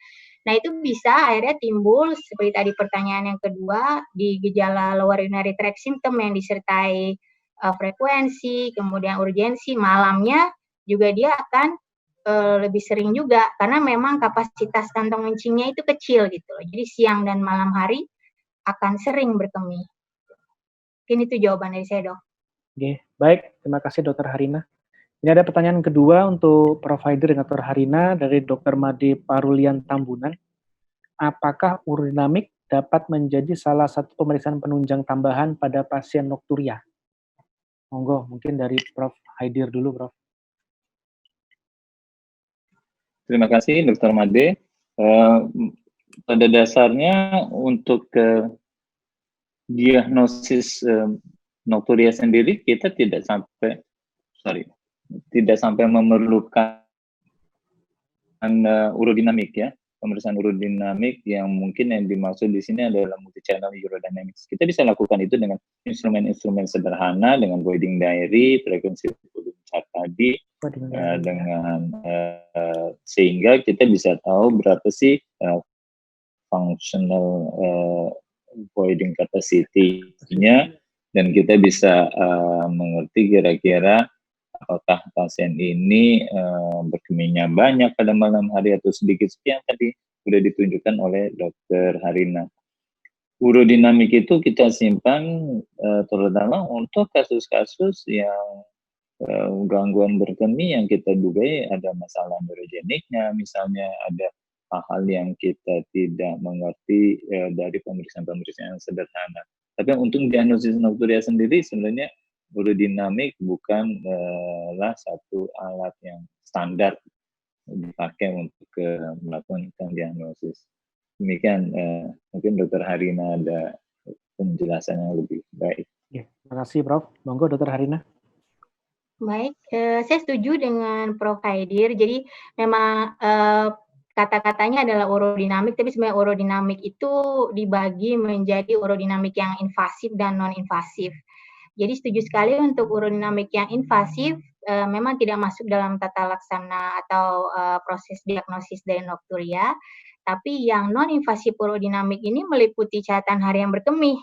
Nah, itu bisa akhirnya timbul seperti tadi pertanyaan yang kedua di gejala lower urinary tract symptom yang disertai frekuensi, kemudian urgensi, malamnya juga dia akan lebih sering juga karena memang kapasitas kantong kencingnya itu kecil gitu. Jadi siang dan malam hari akan sering berkemih. Mungkin itu jawaban dari saya, Dok. Oke, baik. Terima kasih Dr. Harina. Ini ada pertanyaan kedua untuk provider dengan Dr. Harina dari Dr. Made Parulian Tambunan. Apakah urodinamik dapat menjadi salah satu pemeriksaan penunjang tambahan pada pasien nokturia? Monggo, mungkin dari Prof. Haidir dulu, Prof. Terima kasih, Dr. Made. Pada dasarnya untuk diagnosis nokturia sendiri kita tidak sampai memerlukan urodinamik ya. Pemeriksaan urodinamik yang mungkin yang dimaksud di sini adalah multi-channel urodynamics. Kita bisa lakukan itu dengan instrumen-instrumen sederhana, dengan Voiding Diary, frekuensi volume chart tadi, dengan sehingga kita bisa tahu berapa sih functional voiding capacity-nya, dan kita bisa mengerti kira-kira apakah pasien ini berkemihnya banyak pada malam hari atau sedikit, seperti yang tadi sudah ditunjukkan oleh Dr. Harina. Urodinamik itu kita simpan terutama untuk kasus-kasus yang gangguan berkemih yang kita dugai ada masalah neurogeniknya, misalnya ada hal-hal yang kita tidak mengerti dari pemeriksaan-pemeriksaan yang sederhana. Tapi untuk diagnosis nokturia sendiri sebenarnya urodinamik bukanlah satu alat yang standar dipakai untuk melakukan diagnosis. Demikian, mungkin Dr. Harina ada penjelasan yang lebih baik. Ya, terima kasih, Prof. Monggo, Dr. Harina. Baik, saya setuju dengan Prof. Haidir. Jadi memang kata-katanya adalah urodinamik, tapi sebenarnya urodinamik itu dibagi menjadi urodinamik yang invasif dan non-invasif. Jadi setuju sekali untuk urodinamik yang invasif memang tidak masuk dalam tata laksana atau proses diagnosis dari nokturia, tapi yang non-invasif urodinamik ini meliputi catatan harian berkemih.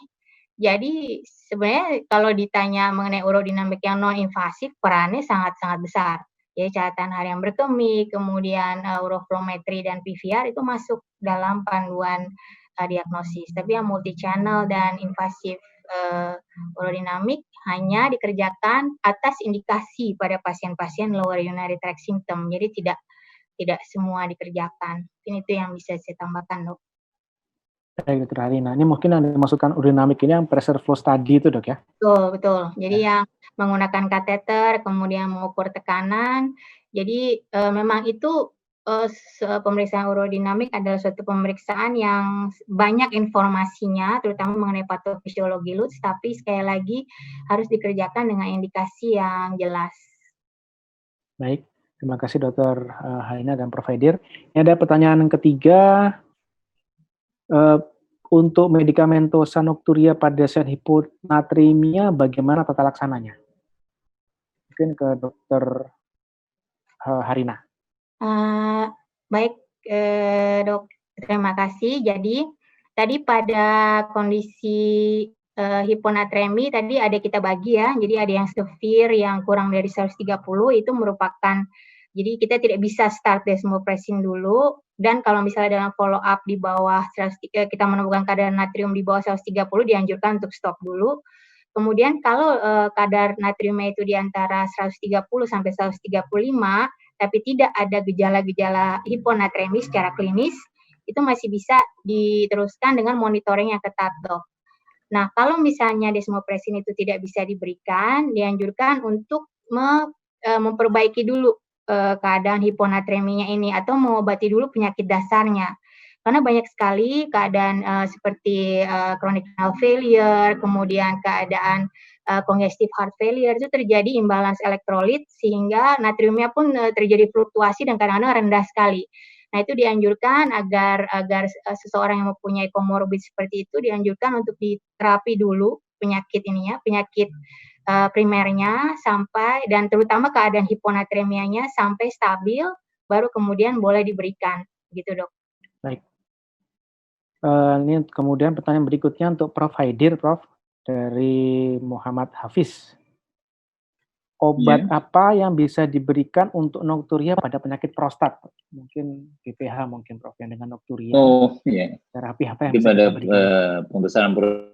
Jadi sebenarnya kalau ditanya mengenai urodinamik yang non-invasif, perannya sangat-sangat besar. Jadi catatan harian berkemih, kemudian uroflowmetri dan PVR itu masuk dalam panduan diagnosis. Tapi yang multi-channel dan invasif urodinamik hanya dikerjakan atas indikasi pada pasien-pasien lower urinary tract symptom. Jadi tidak semua dikerjakan. Mungkin itu yang bisa saya tambahkan, Dok. Baik, Dr. Harina. Ini mungkin yang dimasukkan urodinamik ini yang pressure flow study itu, Dok, ya? Betul. Jadi yang menggunakan kateter, kemudian mengukur tekanan. Jadi memang itu pemeriksaan urodinamik adalah suatu pemeriksaan yang banyak informasinya, terutama mengenai patofisiologi LUTS, tapi sekali lagi harus dikerjakan dengan indikasi yang jelas. Baik, terima kasih Dr. Harina dan Prof. Haidir. Ini ada pertanyaan yang ketiga. untuk medikamentosa nocturia pada pasien hiponatremia bagaimana tata laksananya? Mungkin ke Dokter Harina. Baik, Dok, terima kasih. Jadi tadi pada kondisi hiponatremi tadi ada kita bagi ya. Jadi ada yang severe yang kurang dari 130 itu merupakan, jadi kita tidak bisa start desmopressin dulu, dan kalau misalnya dalam follow up di bawah kita menemukan kadar natrium di bawah 130 dianjurkan untuk stop dulu. Kemudian kalau kadar natriumnya itu di antara 130 sampai 135, tapi tidak ada gejala-gejala hiponatremi secara klinis, itu masih bisa diteruskan dengan monitoring yang ketat, Dok. Nah, kalau misalnya desmopressin itu tidak bisa diberikan, dianjurkan untuk memperbaiki dulu keadaan hiponatreminya ini atau mengobati dulu penyakit dasarnya. Karena banyak sekali keadaan seperti chronic renal failure, kemudian keadaan congestive heart failure itu terjadi imbalance elektrolit sehingga natriumnya pun terjadi fluktuasi dan kadang-kadang rendah sekali. Nah, itu dianjurkan agar seseorang yang mempunyai komorbid seperti itu dianjurkan untuk diterapi dulu penyakit ininya, penyakit primernya sampai, dan terutama keadaan hiponatremianya sampai stabil, baru kemudian boleh diberikan, gitu, Dok. Baik. Ini kemudian pertanyaan berikutnya untuk Prof. Haidir, Prof. Dari Muhammad Hafiz. Obat apa yang bisa diberikan untuk nocturia pada penyakit prostat? Mungkin BPH mungkin, Prof, yang dengan nocturia. Oh, iya. Terapi apa yang bisa Pada kita berikan? pembesaran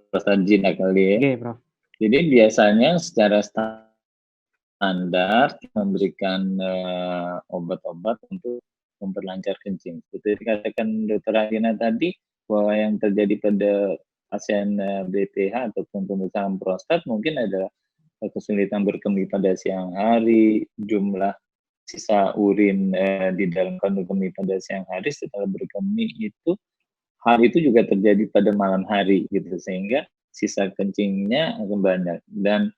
prostat jinak kali ya. Oke, Prof. Jadi biasanya secara standar memberikan obat-obat untuk memperlancar kencing. Seperti dikatakan Dr. Harina tadi, bahwa yang terjadi pada pasien BPH ataupun pembesaran prostat mungkin ada kesulitan berkemih pada siang hari, jumlah sisa urin di dalam kandung kemih pada siang hari setelah berkemih itu, hal itu juga terjadi pada malam hari gitu, sehingga sisa kencingnya akan banyak. Dan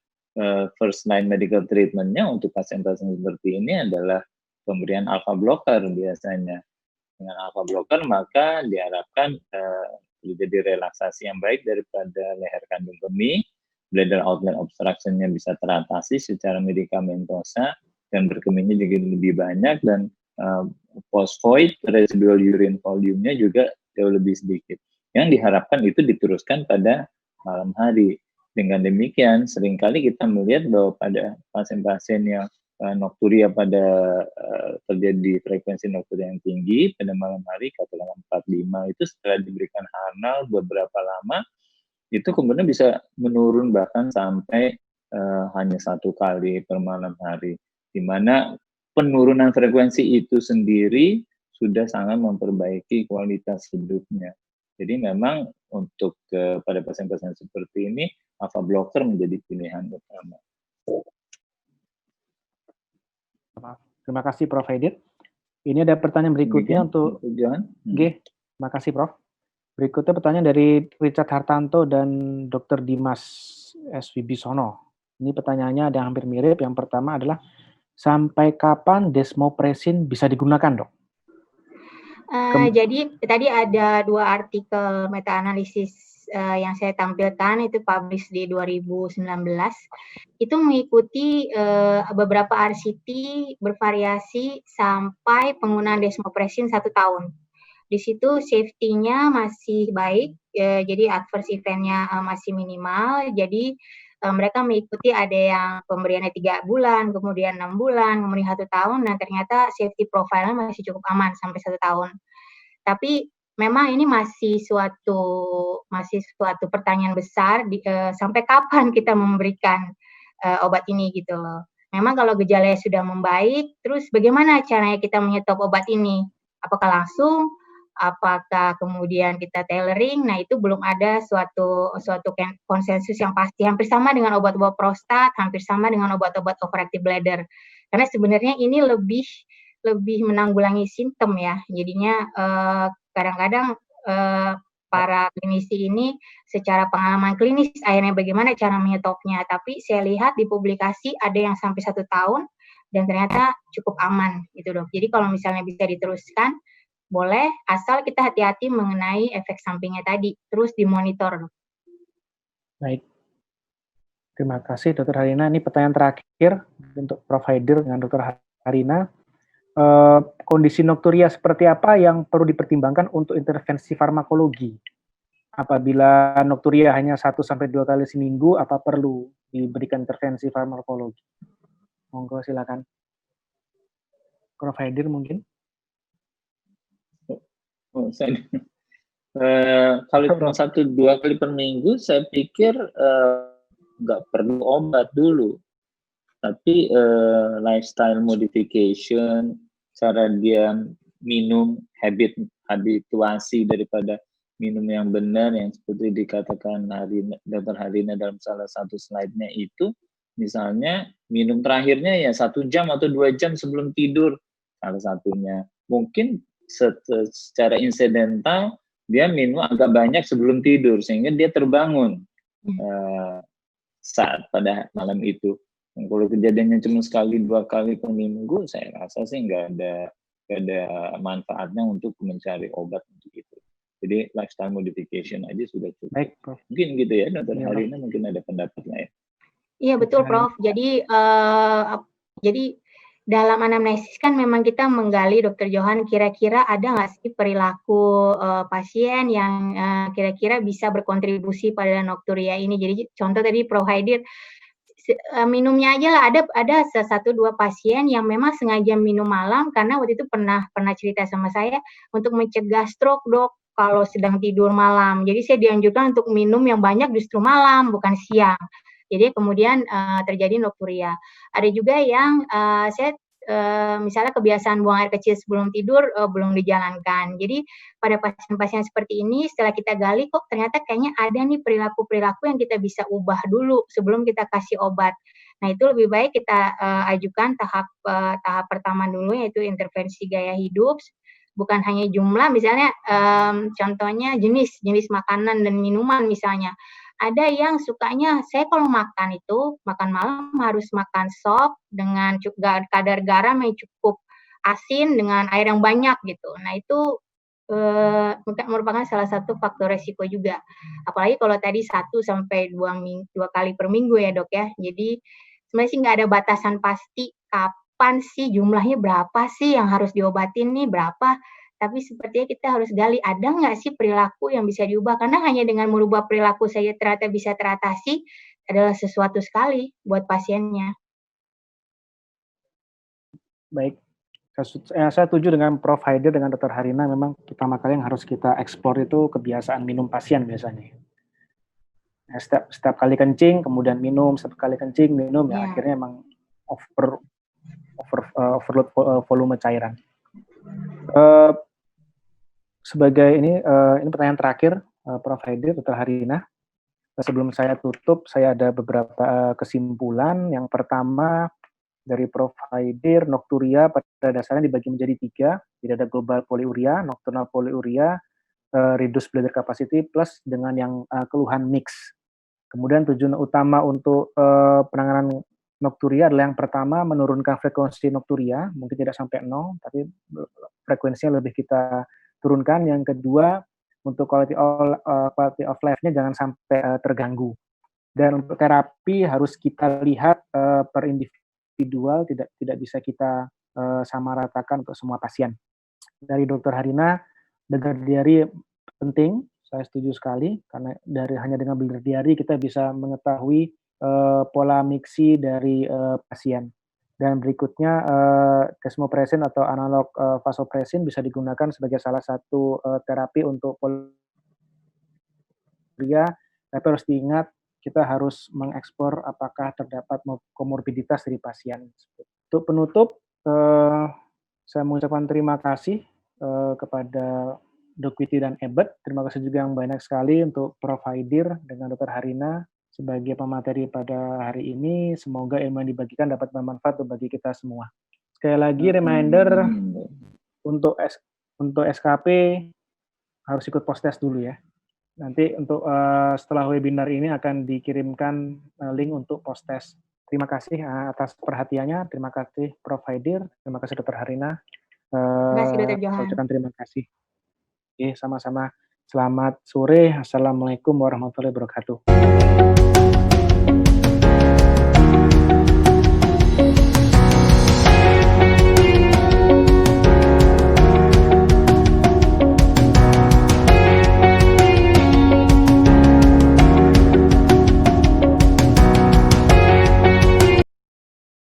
first line medical treatment-nya untuk pasien-pasien seperti ini adalah pemberian alpha blocker biasanya. Dengan alpha blocker maka diharapkan terjadi relaksasi yang baik daripada leher kandung kemih, bladder outlet obstruction-nya bisa teratasi secara medikamentosa, dan berkemihnya juga lebih banyak, dan post void residual urine volume-nya juga jauh lebih sedikit. Yang diharapkan itu diteruskan pada malam hari. Dengan demikian, seringkali kita melihat bahwa pada pasien-pasien yang nocturia pada terjadi frekuensi nocturia yang tinggi pada malam hari, katakanlah 45, itu setelah diberikan Harnal beberapa lama, itu kemudian bisa menurun bahkan sampai hanya 1 kali per malam hari, di mana penurunan frekuensi itu sendiri sudah sangat memperbaiki kualitas hidupnya. Jadi memang untuk pada pasien-pasien seperti ini, alpha blocker menjadi pilihan utama. Terima kasih, Prof. Haidir. Ini ada pertanyaan berikutnya untuk terima kasih, Prof. Berikutnya pertanyaan dari Richard Hartanto dan Dr. Dimas S. Wibisono. Ini pertanyaannya ada yang hampir mirip. Yang pertama adalah, sampai kapan desmopressin bisa digunakan, Dok? Jadi tadi ada 2 artikel meta-analisis yang saya tampilkan, itu publish di 2019. Itu mengikuti beberapa RCT bervariasi sampai penggunaan desmopressin 1 tahun. Di situ safety-nya masih baik, jadi adverse event-nya masih minimal. Jadi mereka mengikuti, ada yang pemberiannya 3 bulan, kemudian 6 bulan, kemudian 1 tahun, dan ternyata safety profile-nya masih cukup aman sampai 1 tahun. Tapi memang ini masih suatu pertanyaan besar, sampai kapan kita memberikan obat ini gitu loh. Memang kalau gejalanya sudah membaik, terus bagaimana caranya kita menyetop obat ini? Apakah langsung? Apakah kemudian kita tailoring? Nah, itu belum ada suatu konsensus yang pasti. Hampir sama dengan obat-obat prostat, hampir sama dengan obat-obat overactive bladder. Karena sebenarnya ini lebih menanggulangi simptom ya. Jadinya kadang-kadang para klinisi ini secara pengalaman klinis akhirnya bagaimana cara menyetopnya. Tapi saya lihat di publikasi ada yang sampai 1 tahun dan ternyata cukup aman gitu, Dok. Jadi kalau misalnya bisa diteruskan, boleh, asal kita hati-hati mengenai efek sampingnya tadi, terus dimonitor. Baik. Terima kasih Dr. Harina. Ini pertanyaan terakhir untuk Prof. Haidir dengan Dr. Harina. Kondisi nokturia seperti apa yang perlu dipertimbangkan untuk intervensi farmakologi? Apabila nokturia hanya 1-2 kali seminggu, apa perlu diberikan intervensi farmakologi? Monggo silakan. Prof. Haidir mungkin. Kalau cuma 1-2 kali per minggu, saya pikir nggak perlu obat dulu. Tapi lifestyle modification, cara dia minum, habituasi daripada minum yang benar, yang seperti dikatakan Dr. Harina dalam salah satu slide-nya itu, misalnya minum terakhirnya ya 1 jam atau 2 jam sebelum tidur, salah satunya. Mungkin secara insidental, dia minum agak banyak sebelum tidur, sehingga dia terbangun saat pada malam itu. Kalau kejadiannya cuma 1-2 kali per minggu, saya rasa sih nggak ada manfaatnya untuk mencari obat untuk itu. Jadi lifestyle modification aja sudah cukup. Baik, Prof. Mungkin gitu ya, Dr. Harina mungkin ada pendapat lain. Iya betul, Prof. Jadi dalam anamnesis kan memang kita menggali, Dr. Johan, kira-kira ada nggak sih perilaku pasien yang kira-kira bisa berkontribusi pada nokturia ini. Jadi contoh tadi Prof. Haidir, minumnya aja lah, ada 1-2 pasien yang memang sengaja minum malam karena waktu itu pernah cerita sama saya untuk mencegah stroke, Dok, kalau sedang tidur malam. Jadi saya dianjurkan untuk minum yang banyak justru malam, bukan siang. Jadi kemudian terjadi nokturia. Ada juga yang misalnya kebiasaan buang air kecil sebelum tidur belum dijalankan. Jadi pada pasien-pasien seperti ini setelah kita gali kok ternyata kayaknya ada nih perilaku-perilaku yang kita bisa ubah dulu sebelum kita kasih obat. Nah itu lebih baik kita ajukan tahap pertama dulu, yaitu intervensi gaya hidup. Bukan hanya jumlah, misalnya contohnya jenis makanan dan minuman misalnya. Ada yang sukanya, saya kalau makan malam harus makan sop dengan kadar garam yang cukup asin dengan air yang banyak gitu. Nah itu merupakan salah satu faktor resiko juga. Apalagi kalau tadi 1-2 kali per minggu ya dok ya. Jadi sebenarnya sih nggak ada batasan pasti kapan sih jumlahnya berapa sih yang harus diobatin nih berapa. Tapi sepertinya kita harus gali, ada nggak sih perilaku yang bisa diubah? Karena hanya dengan merubah perilaku saja ternyata bisa teratasi, adalah sesuatu sekali buat pasiennya. Baik, saya setuju dengan Prof. Haidir dengan Dr. Harina. Memang pertama kali yang harus kita eksplor itu kebiasaan minum pasien biasanya. Setiap kali kencing, kemudian minum, setiap kali kencing, minum, ya akhirnya emang overload volume cairan. Sebagai ini pertanyaan terakhir, Prof. Haidir, Dr. Harina. Sebelum saya tutup, saya ada beberapa kesimpulan. Yang pertama, dari Prof. Haidir, nokturia pada dasarnya dibagi menjadi 3. Jadi ada global poliuria, nocturnal poliuria, reduced bladder capacity, plus dengan yang keluhan mix. Kemudian tujuan utama untuk penanganan nokturia adalah yang pertama, menurunkan frekuensi nokturia, mungkin tidak sampai 0, tapi frekuensinya lebih kita turunkan. Yang kedua, untuk quality of life-nya jangan sampai terganggu. Dan untuk terapi harus kita lihat per individual, tidak bisa kita samaratakan untuk semua pasien. Dari Dr. Harina, belajar diari penting, saya setuju sekali, karena hanya dengan belajar diari kita bisa mengetahui pola miksi dari pasien. Dan berikutnya desmopressin atau analog vasopressin bisa digunakan sebagai salah satu terapi untuk poliuria, tapi harus diingat kita harus mengeksplor apakah terdapat komorbiditas dari pasien. Untuk penutup, saya mengucapkan terima kasih kepada Dok Witi dan Ebert. Terima kasih juga yang banyak sekali untuk Prof. Haidir dengan Dr. Harina sebagai pemateri pada hari ini. Semoga ilmu yang dibagikan dapat bermanfaat bagi kita semua. Sekali lagi reminder untuk SKP harus ikut post-test dulu ya. Nanti untuk setelah webinar ini akan dikirimkan link untuk post-test. Terima kasih atas perhatiannya. Terima kasih Prof. Haidir. Terima kasih Dr. Harina. Terima kasih Dr. Saya Johan. ucapkan terima kasih. Oke, sama-sama. Selamat sore. Assalamualaikum warahmatullahi wabarakatuh.